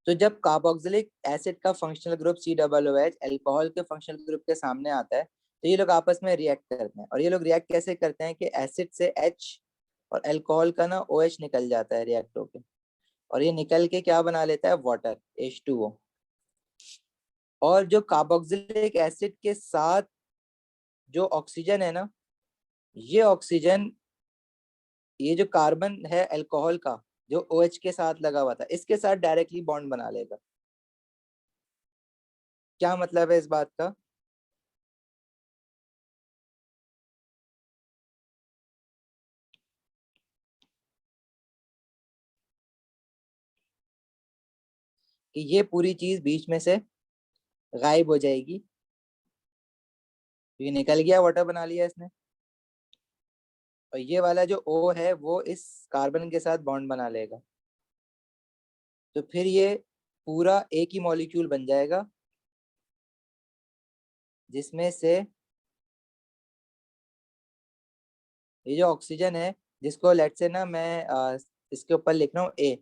तो जब कार्बोक्सिलिक एसिड का फंक्शनल ग्रुप COOH अल्कोहल के फंक्शनल ग्रुप के सामने आता है, तो ये लोग आपस में रिएक्ट करते हैं। और ये लोग रिएक्ट कैसे करते हैं कि एसिड से H और अल्कोहल का ना OH निकल जाता है रिएक्ट होके, और ये निकल के क्या बना लेता है? Water H2O। और जो कार्बोक्सिलिक एसिड के साथ जो ऑक्सीजन है ना, ये ऑक्सीजन, ये जो कार्बन है अल्कोहल का जो OH के साथ लगा हुआ था, इसके साथ डायरेक्टली बॉन्ड बना लेगा। क्या मतलब है इस बात का? कि ये पूरी चीज बीच में से गायब हो जाएगी। ये निकल गया, वाटर बना लिया इसने, और ये वाला जो O है वो इस कार्बन के साथ बॉन्ड बना लेगा। तो फिर ये पूरा एक ही मॉलिक्यूल बन जाएगा, जिसमें से ये जो ऑक्सीजन है, जिसको लेट से ना मैं इसके ऊपर लिख रहा हूँ A,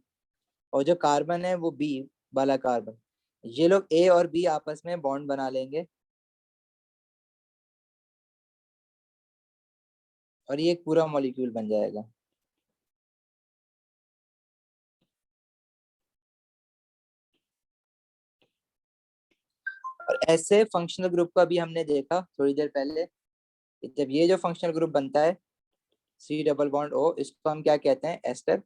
और जो कार्बन है वो B वाला कार्बन, ये लोग A और B आपस में बॉन्ड बना लेंगे, और ये एक पूरा मॉलिक्यूल बन जाएगा। और ऐसे फंक्शनल ग्रुप का भी हमने देखा थोड़ी देर पहले। जब ये जो फंक्शनल ग्रुप बनता है C डबल बॉन्ड O, इसको हम क्या कहते हैं? एस्टर।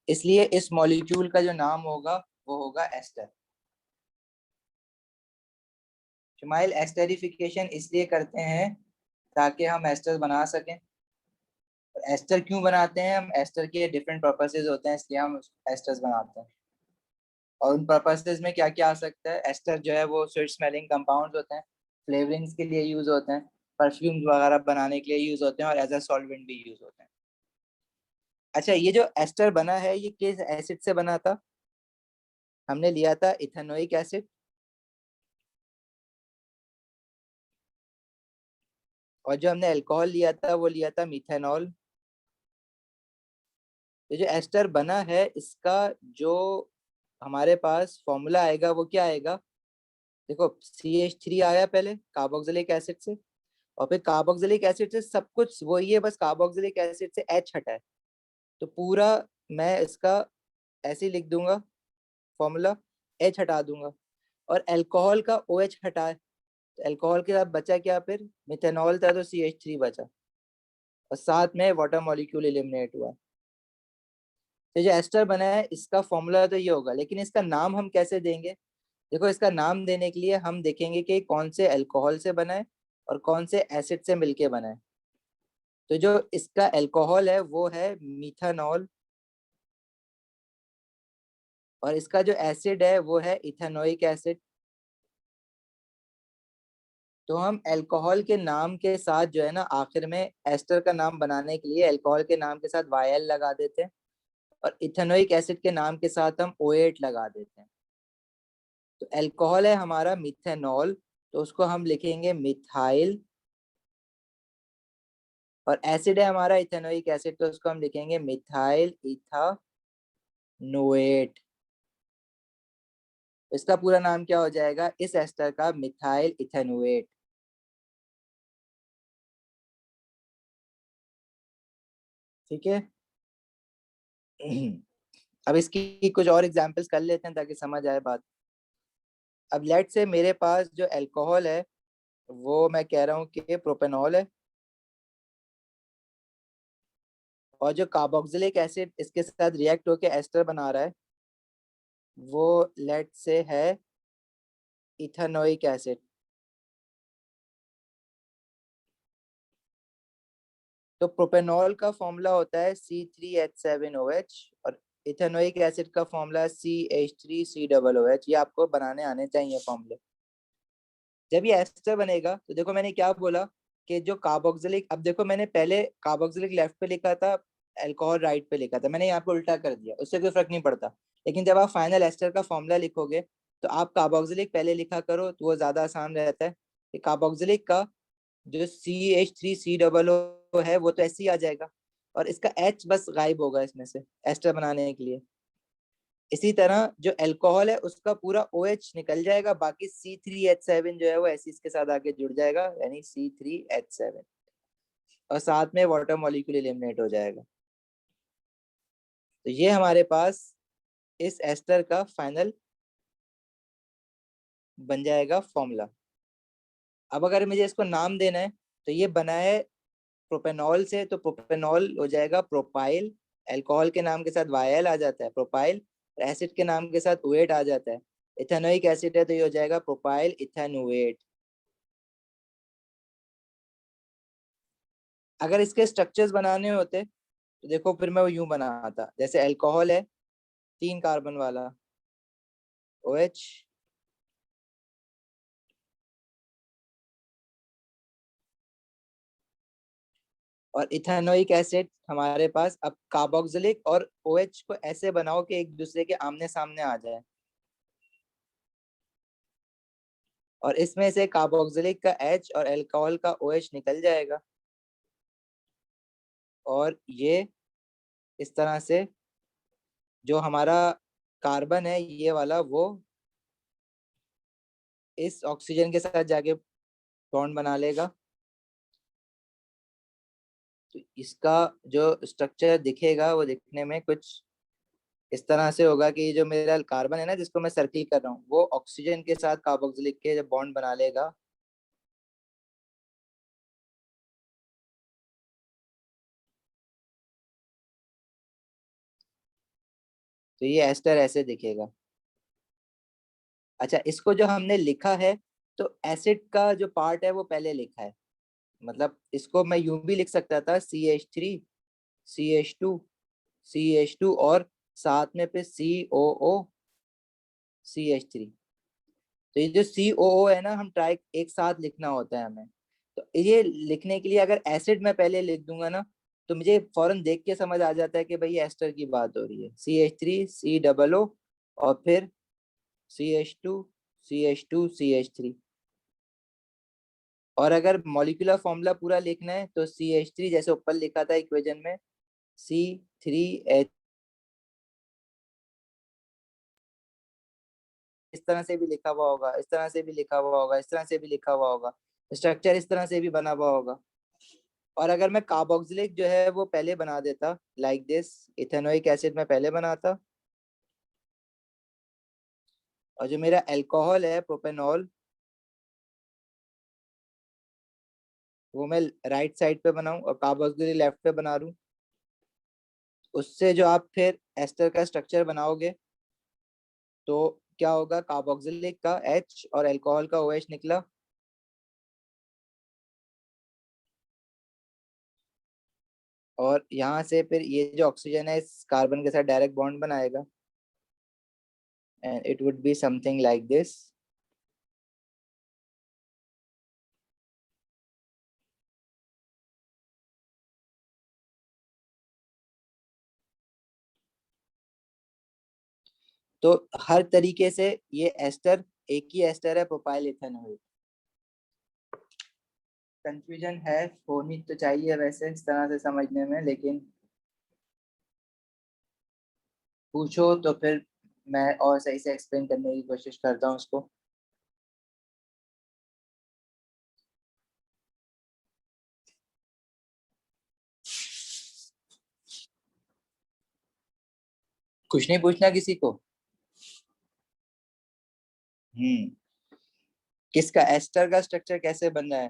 इसलिए इस मॉलिक्यूल का जो नाम होगा वो होगा एस्टर। शुमाइल, एस्टरिफिकेशन इसलिए करते हैं ताकि हम एस्टर बना सकें। एस्टर क्यों बनाते हैं हम? एस्टर के डिफरेंट पर्पसेस होते हैं, इसलिए हम एस्टर्स बनाते हैं। और उन पर्पसेस में क्या क्या आ सकता है? एस्टर जो है वो स्वीट स्मेलिंग कंपाउंड्स होते हैं, फ्लेवरिंग्स के लिए यूज होते हैं, परफ्यूम्स वगैरह बनाने के लिए यूज होते हैं, और एज अ सॉल्वेंट भी यूज होते हैं। अच्छा, ये जो एस्टर बना है ये किस एसिड से बना था? हमने लिया था इथेनोइक एसिड, और जो हमने अल्कोहल लिया था वो लिया था मिथेनॉल। ये जो एस्टर बना है इसका जो हमारे पास फॉर्मूला आएगा वो क्या आएगा? देखो, CH3 आया पहले कार्बोक्सिलिक एसिड से, और फिर कार्बोक्सिलिक एसिड से सब कुछ वही है, बस कार्बोक्सिलिक एसिड से H हटा है। तो पूरा मैं इसका ऐसे ही लिख दूंगा फॉर्मूला, H हटा दूंगा, और अल्कोहल का OH हटा है, तो अल्कोहल के साथ बचा क्या? फिर मिथेनॉल था तो CH3 बचा, और साथ में वाटर मॉलिक्यूल एलिमिनेट हुआ। तो जो एस्टर बना है इसका फॉर्मूला तो ये होगा, लेकिन इसका नाम हम कैसे देंगे? देखो, इसका नाम देने के लिए हम देखेंगे कि कौन से अल्कोहल से बना है और कौन से एसिड से मिलके बना है। तो जो इसका अल्कोहल है वो है मिथानॉल, और इसका जो एसिड है वो है इथेनोइक एसिड। तो हम अल्कोहल के नाम के साथ जो है ना, आखिर में एस्टर का नाम बनाने के लिए अल्कोहल के नाम के साथ YL लगा देते हैं, और इथेनोइक एसिड के नाम के साथ हम OH लगा देते हैं। तो अल्कोहल है हमारा मिथेनॉल, तो उसको हम लिखेंगे मिथाइल, और एसिड है हमारा इथेनोइक एसिड, तो उसको हम लिखेंगे मिथाइल इथानोएट। इसका पूरा नाम क्या हो जाएगा इस एस्टर का? Methyl ethanoate. ठीक है। अब इसकी कुछ और एग्जांपल्स कर लेते हैं ताकि समझ आए बात। अब लेट से मेरे पास जो अल्कोहल है वो मैं कह रहा हूँ कि प्रोपेनॉल है, और जो कार्बोक्सिलिक एसिड इसके साथ रिएक्ट होकर एस्टर बना रहा है वो लेट से है इथेनोइक एसिड। तो प्रोपेनॉल का फॉर्मूला होता है C3H7OH, और इथेनोइक एसिड का फॉर्मूला CH3COOH। ये आपको बनाने आने चाहिए फॉर्मूले। जब ये एस्टर बनेगा तो देखो मैंने क्या बोला कि जो कार्बोक्सिलिक, अब देखो मैंने पहले कार्बोक्सिलिक लेफ्ट पे लिखा था, अल्कोहल राइट पे लिखा था, मैंने यहाँ पे उल्टा कर दिया, उससे कोई फर्क नहीं पड़ता। लेकिन जब आप फाइनल एस्टर का फॉर्मूला लिखोगे तो आप कार्बोक्सिलिक पहले लिखा करो, तो वो ज्यादा आसान रहता है। कि कार्बोक्सिलिक का जो CH3COO है वो तो ऐसे ही आ जाएगा, और इसका H बस गायब होगा इसमें से एस्टर बनाने के लिए। इसी तरह जो अल्कोहल है उसका पूरा OH निकल जाएगा, बाकी C3H7 जो है वो ऐसे इसके साथ आके जुड़ जाएगा, यानी C3H7, और साथ में वाटर मॉलिक्यूल एलिमिनेट हो जाएगा। तो ये हमारे पास इस एस्टर का फाइनल बन जाएगा फॉर्मूला। अब अगर मुझे इसको नाम देना है, तो ये बना है प्रोपेनॉल से, तो प्रोपेनॉल हो जाएगा प्रोपाइल। अल्कोहल के नाम के साथ YL आ जाता है प्रोपाइल, एसिड के नाम के साथ OH आ जाता है। इथेनोइक एसिड है तो ये हो जाएगा प्रोपाइल इथेनोएट। अगर इसके स्ट्रक्चर्स बनाने होते तो देखो फिर मैं वो यूं बनाता, जैसे अल्कोहल है 3 कार्बन वाला OH, और इथेनोइक एसिड हमारे पास। अब कार्बोक्सिलिक और OH को ऐसे बनाओ कि एक दूसरे के आमने सामने आ जाए, और इसमें से कार्बोक्सिलिक का H और अल्कोहल का OH निकल जाएगा, और ये इस तरह से जो हमारा कार्बन है ये वाला वो इस ऑक्सीजन के साथ जाके बॉन्ड बना लेगा। तो इसका जो स्ट्रक्चर दिखेगा वो दिखने में कुछ इस तरह से होगा कि जो मेरा कार्बन है ना जिसको मैं सर्किल कर रहा हूँ, वो ऑक्सीजन के साथ कार्बोक्सिलिक के जब बॉन्ड बना लेगा, तो ये एस्टर ऐसे दिखेगा। अच्छा, इसको जो हमने लिखा है तो एसिड का जो पार्ट है वो पहले लिखा है, मतलब इसको मैं यूं भी लिख सकता था, CH3 CH2 CH2 और साथ में फिर COO CH3। तो ये जो COO है ना, हम ट्राई एक साथ लिखना होता है हमें। तो ये लिखने के लिए अगर एसिड में पहले लिख दूंगा ना, तो मुझे फौरन देख के समझ आ जाता है कि भाई एस्टर की बात हो रही है। CH3 COO और फिर CH2 CH2 CH3। और अगर मॉलिक्यूलर फॉर्मूला पूरा लिखना है तो CH3 जैसे ऊपर लिखा था इक्वेशन में, C3H, इस तरह से भी लिखा हुआ होगा, इस तरह से भी लिखा हुआ होगा, इस तरह से भी लिखा हुआ होगा, स्ट्रक्चर इस तरह से भी बना हुआ होगा। और अगर मैं कार्बोक्सिलिक जो है वो पहले बना देता लाइक दिस, इथेनोइक एसिड में पहले बनाता, और जो मेरा अल्कोहल है प्रोपेनॉल, वो मैं राइट साइड पे बनाऊं और कार्बोक्सिलिक लेफ्ट पे बना लूं, उससे जो आप फिर एस्टर का स्ट्रक्चर बनाओगे तो क्या होगा, कार्बोक्सिलिक का H और अल्कोहल का OH निकला, और यहाँ से फिर ये जो ऑक्सीजन है इस कार्बन के साथ डायरेक्ट बॉन्ड बनाएगा, and it would be something like this. तो हर तरीके से ये एस्टर एक ही एस्टर है, प्रोपाइल इथेनॉल। कंफ्यूजन है, होनी तो चाहिए वैसे इस तरह से समझने में, लेकिन पूछो तो फिर मैं और सही से एक्सप्लेन करने की कोशिश करता हूँ उसको। कुछ नहीं पूछना किसी को? हम्म। किसका, एस्टर का स्ट्रक्चर कैसे बन रहा है?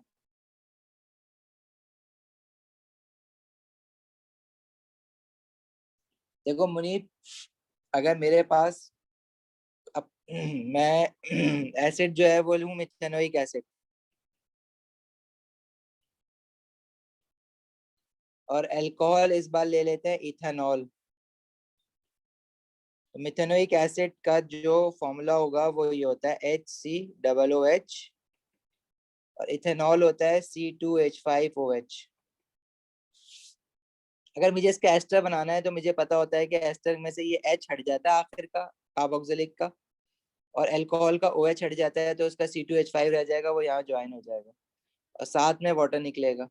देखो मुनीर, अगर मेरे पास अब मैं एसिड जो है वो लूं मिथेनोइक एसिड, और अल्कोहल इस बार ले लेते हैं इथेनॉल। तो मिथेनोइक एसिड का जो फॉर्मूला होगा वो ये होता है HCOOH, और इथेनॉल होता है C2H5OH। अगर मुझे इसका एस्टर बनाना है तो मुझे पता होता है कि एस्टर में से ये H हट जाता है आखिर का, कार्बोक्सिलिक का, और अल्कोहल का OH हट जाता है तो उसका C2H5 रह जाएगा, वो यहाँ ज्वाइन हो जाएगा और साथ में वाटर निकलेगा।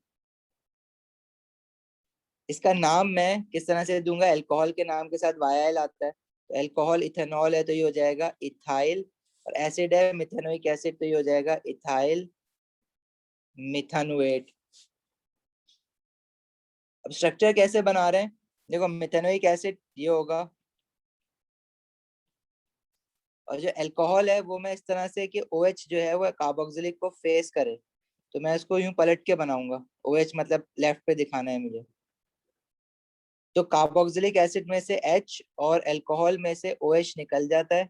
इसका नाम मैं किस तरह से दूंगा, अल्कोहल के नाम के साथ YL आता है, तो अल्कोहल इथेनॉल है तो ये हो जाएगा इथाइल, और एसिड है मिथेनोइक एसिड तो ये हो जाएगा इथाइल मिथानोएट। अब स्ट्रक्चर कैसे बना रहे हैं, देखो मिथेनोइक एसिड ये होगा, और जो अल्कोहल है वो मैं इस तरह से कि OH जो है वो कार्बोक्सिलिक को फेस करे, तो मैं इसको यूं पलट के बनाऊंगा, OH मतलब लेफ्ट पे दिखाना है मुझे। तो कार्बोक्सिलिक एसिड में से H और अल्कोहल में से OH निकल जाता है,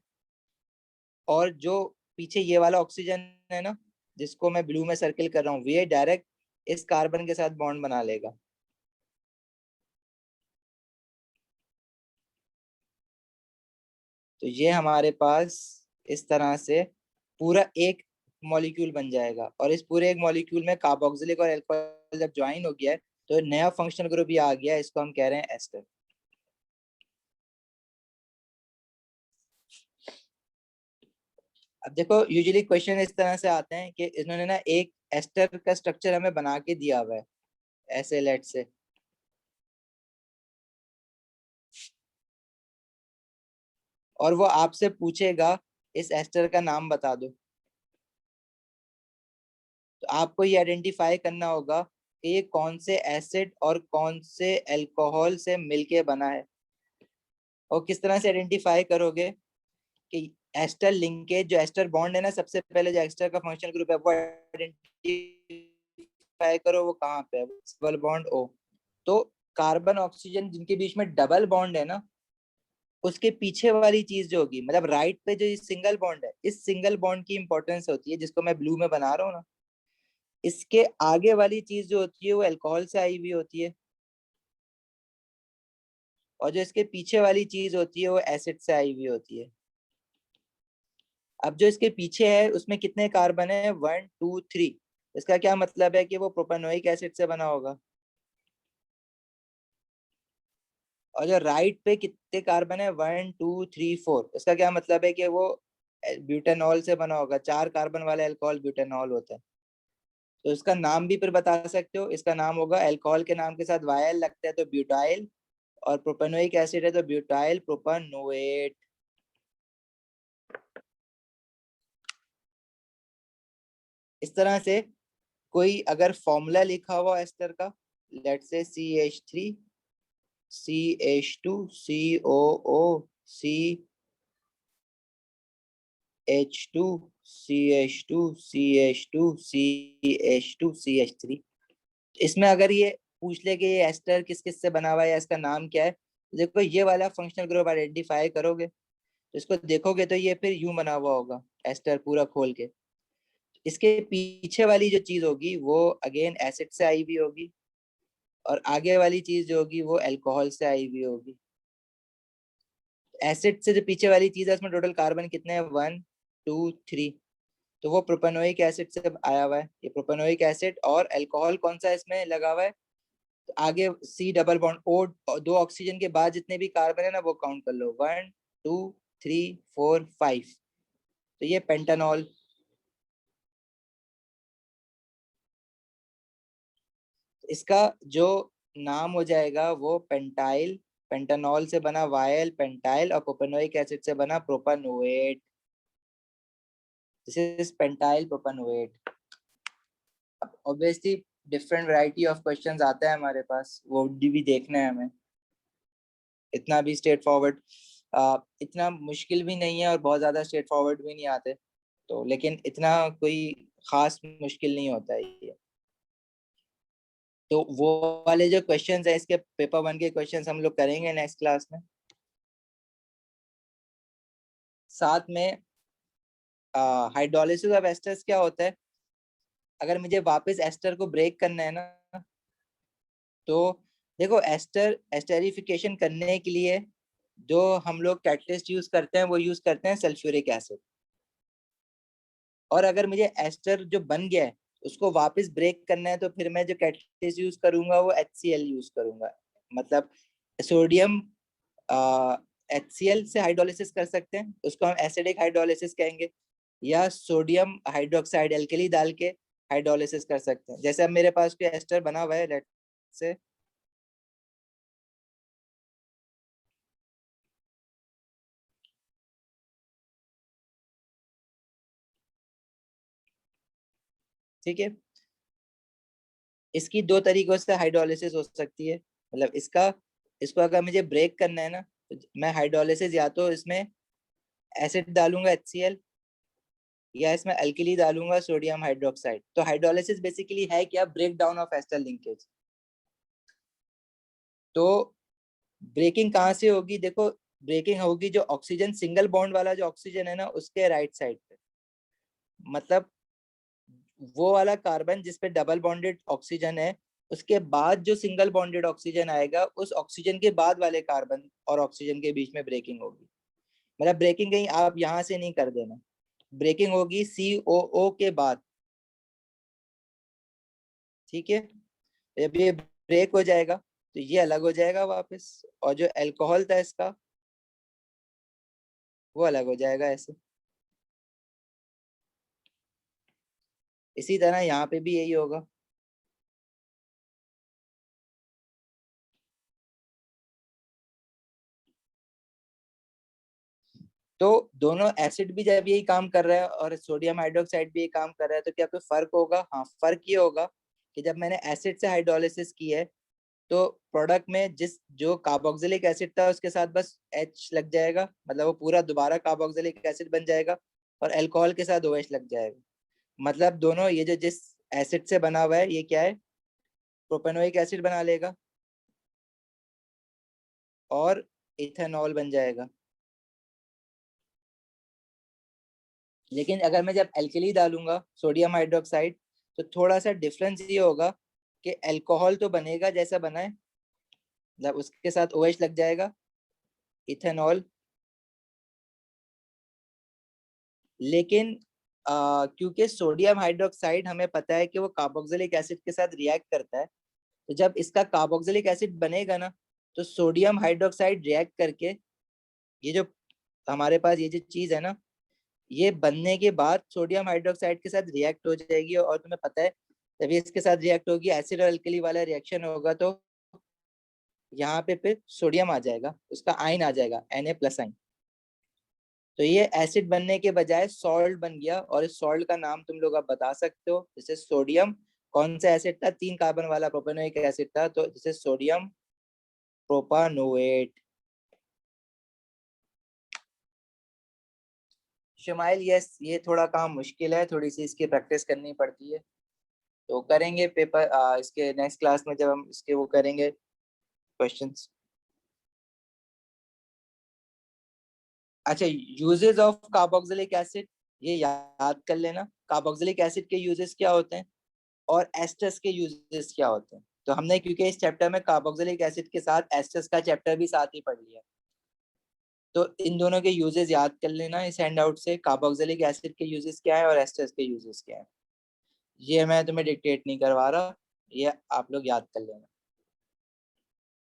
और जो पीछे ये वाला ऑक्सीजन है ना, जिसको मैं ब्लू में सर्किल कर रहा हूँ, ये डायरेक्ट इस कार्बन के साथ बॉन्ड बना लेगा। तो ये हमारे पास इस तरह से पूरा एक मॉलिक्यूल बन जाएगा, और इस पूरे एक मॉलिक्यूल में कार्बोक्सिलिक और अल्कोहल जब ज्वाइन हो गया है तो नया फंक्शनल ग्रुप ये आ गया है, इसको हम कह रहे हैं एस्टर। अब देखो यूजुअली क्वेश्चन इस तरह से आते हैं कि इन्होंने ना एक एस्टर का स्ट्रक्चर हमें बना के दिया हुआ है ऐसे, लेट से, और वो आपसे पूछेगा इस एस्टर का नाम बता दो। तो आपको ये आइडेंटिफाई करना होगा कि ये कौन से एसिड और कौन से अल्कोहल से मिलके बना है। और किस तरह से आइडेंटिफाई करोगे कि एस्टर लिंकेज, जो एस्टर बॉन्ड है ना, सबसे पहले जो एस्टर का फंक्शनल ग्रुप है वो आइडेंटिफाई करो, वो कहाँ पे है, डबल बॉन्ड O। तो कार्बन ऑक्सीजन जिनके बीच में डबल बॉन्ड है ना, उसके पीछे वाली चीज जो होगी, मतलब राइट पे जो सिंगल बॉन्ड है, इस सिंगल बॉन्ड की इंपॉर्टेंस होती है, जिसको मैं ब्लू में बना रहा हूँ ना, इसके आगे वाली चीज जो होती है वो अल्कोहल से आई हुई होती है, और जो इसके पीछे वाली चीज होती है वो एसिड से आई हुई होती है। अब जो इसके पीछे है उसमें कितने कार्बन है, 1 2 3। इसका क्या मतलब है कि वो प्रोपेनोइक एसिड से बना होगा। और जो राइट पे कितने कार्बन है, 1 2 3 4, इसका क्या मतलब है कि वो ब्यूटेनॉल से बना होगा। 4 कार्बन वाले अल्कोहल ब्यूटेनॉल होता है। तो इसका नाम भी फिर बता सकते हो, इसका नाम होगा, अल्कोहल के नाम के साथ वायल लगता है तो ब्यूटाइल, और प्रोपेनोइक एसिड है तो ब्यूटाइल प्रोपेनोएट। इस तरह से कोई अगर फॉर्मूला लिखा हुआ एस्टर का, लेट से CH2COO CH2CH2CH2CH2CH3। इसमें अगर ये पूछ ले कि ये एस्टर किस किस से बना हुआ है या इसका नाम क्या है, तो देखो ये वाला फंक्शनल ग्रुप आइडेंटिफाई करोगे तो इसको देखोगे तो ये फिर यूं बना हुआ होगा एस्टर पूरा खोल के। इसके पीछे वाली जो चीज होगी वो अगेन एसिड से आई हुई होगी, और आगे वाली चीज जो होगी वो अल्कोहल से आई हुई होगी। एसिड से जो पीछे वाली चीज है उसमें टोटल कार्बन कितने हैं, 1 2 3। तो वो प्रोपेनोइक एसिड से आया हुआ है, ये प्रोपेनोइक एसिड, और अल्कोहल कौन सा इसमें लगा हुआ है, तो आगे C double bond O, 2 oxygen के बाद जितने भी कार्बन है ना वो काउंट कर लो, 1 2 3 4 5। तो ये पेंटानॉल। इसका जो नाम हो जाएगा वो पेंटाइल, पेंटानॉल से बना वायल पेंटाइल, और प्रोपेनोइक एसिड से बना propanoate. This is pentyl propanoate. अब obviously different variety of questions आते हैं हमारे पास, वो भी देखना है हमें। इतना भी स्ट्रेट फॉरवर्ड, इतना मुश्किल भी नहीं है और बहुत ज्यादा स्ट्रेट फॉरवर्ड भी नहीं आते, तो लेकिन इतना कोई खास मुश्किल नहीं होता है ये। तो वो वाले जो क्वेश्चंस है इसके पेपर 1 के क्वेश्चंस हम लोग करेंगे नेक्स्ट क्लास में। साथ में हाइड्रोलिसिस ऑफ एस्टर्स क्या होता है, अगर मुझे वापस एस्टर को ब्रेक करना है ना, तो देखो एस्टर एस्टेरिफिकेशन करने के लिए जो हम लोग कैटलिस्ट यूज करते हैं वो यूज करते हैं सल्फ्यूरिक एसिड। और अगर मुझे एस्टर जो बन गया है उसको वापस ब्रेक करना है तो फिर मैं जो कैटलिस्ट यूज करूंगा वो HCl यूज करूंगा। मतलब सोडियम HCl से हाइड्रोलिसिस कर सकते हैं, उसको हम एसिडिक हाइड्रोलिसिस कहेंगे, या सोडियम हाइड्रोक्साइड एल्कली डाल के हाइड्रोलिसिस कर सकते हैं। जैसे अब मेरे पास कोई एस्टर बना हुआ है, लेट से ठीक है, इसकी 2 तरीकों से हाइड्रोलिसिस हो सकती है। मतलब इसका, इसको अगर मुझे ब्रेक करना है ना, तो मैं हाइड्रोलिसिस या तो इसमें एसिड डालूंगा HCl, या इसमें अल्कली डालूंगा सोडियम हाइड्रोक्साइड। तो हाइड्रोलिसिस बेसिकली है क्या, break down of ester linkage. तो ब्रेकिंग कहाँ से होगी, देखो ब्रेकिंग होगी जो ऑक्सीजन सिंगल बॉन्ड वाला जो ऑक्सीजन है ना उसके राइट साइड पे। मतलब वो वाला कार्बन जिसपे डबल बॉन्डेड ऑक्सीजन है, उसके बाद जो सिंगल बॉन्डेड ऑक्सीजन आएगा उस ऑक्सीजन के बाद वाले कार्बन और ऑक्सीजन के बीच में ब्रेकिंग होगी। मतलब ब्रेकिंग कहीं आप यहाँ से नहीं कर देना, ब्रेकिंग होगी COO के बाद। ठीक है, जब ये ब्रेक हो जाएगा तो ये अलग हो जाएगा वापस, और जो अल्कोहल था इसका वो अलग हो जाएगा ऐसे। इसी तरह यहाँ पे भी यही होगा। तो दोनों एसिड भी जब यही काम कर रहा है और सोडियम हाइड्रोक्साइड भी यही काम कर रहा है, तो क्या कोई फर्क होगा, हाँ फर्क ये होगा कि जब मैंने एसिड से हाइड्रोलिसिस की है तो प्रोडक्ट में जिस जो कार्बोक्सिलिक एसिड था उसके साथ बस H लग जाएगा, मतलब वो पूरा दोबारा कार्बोक्सिलिक एसिड बन जाएगा, और अल्कोहल के साथ OH लग जाएगा। मतलब दोनों ये जो जिस एसिड से बना हुआ है ये क्या है, प्रोपेनोइक एसिड बना लेगा, और इथेनॉल बन जाएगा। लेकिन अगर मैं जब एल्कली डालूंगा सोडियम हाइड्रोक्साइड, तो थोड़ा सा डिफरेंस ये होगा कि अल्कोहल तो बनेगा जैसा बना है, मतलब उसके साथ OH लग जाएगा, इथेनॉल। लेकिन क्योंकि सोडियम हाइड्रोक्साइड हमें पता है कि वो कार्बोक्सिलिक एसिड के साथ रिएक्ट करता है, तो जब इसका कार्बोक्सिलिक एसिड बनेगा ना, तो सोडियम हाइड्रोक्साइड रिएक्ट करके ये जो हमारे पास ये जो चीज है ना, ये बनने के बाद सोडियम हाइड्रोक्साइड के साथ रिएक्ट हो जाएगी। और तुम्हें पता है जब ये इसके साथ रिएक्ट होगी, एसिड और अल्कली वाला रिएक्शन होगा, तो यहाँ पे फिर सोडियम आ जाएगा, उसका आयन आ जाएगा Na+ आयन। तो ये एसिड बनने के बजाय सॉल्ट बन गया। और इस सॉल्ट का नाम तुम लोग अब बता सकते हो, जैसे सोडियम कौन सा एसिड था, 3 कार्बन वाला प्रोपेनोइक एसिड था, तो जैसे सोडियम प्रोपानोएट। शमाइल, यस, ये थोड़ा काम मुश्किल है, थोड़ी सी इसकी प्रैक्टिस करनी पड़ती है। तो करेंगे पेपर इसके नेक्स्ट क्लास में, जब हम इसके वो करेंगे क्वेश्चंस। अच्छा, यूजेस ऑफ कार्बोक्सिलिक एसिड, ये याद कर लेना। कार्बोक्सिलिक एसिड के यूजेस क्या होते हैं और एस्टर्स के यूजेस क्या होते हैं। तो हमने क्योंकि इस चैप्टर में कार्बोक्सिलिक एसिड के साथ एस्टर्स का चैप्टर भी साथ ही पढ़ लिया, तो इन दोनों के यूजेस याद कर लेना इस हैंडआउट से। कार्बोक्सिलिक एसिड के यूजेस क्या है और एस्टर्स के यूजेस क्या है, ये मैं तुम्हें डिक्टेट नहीं करवा रहा, ये आप लोग याद कर लेना।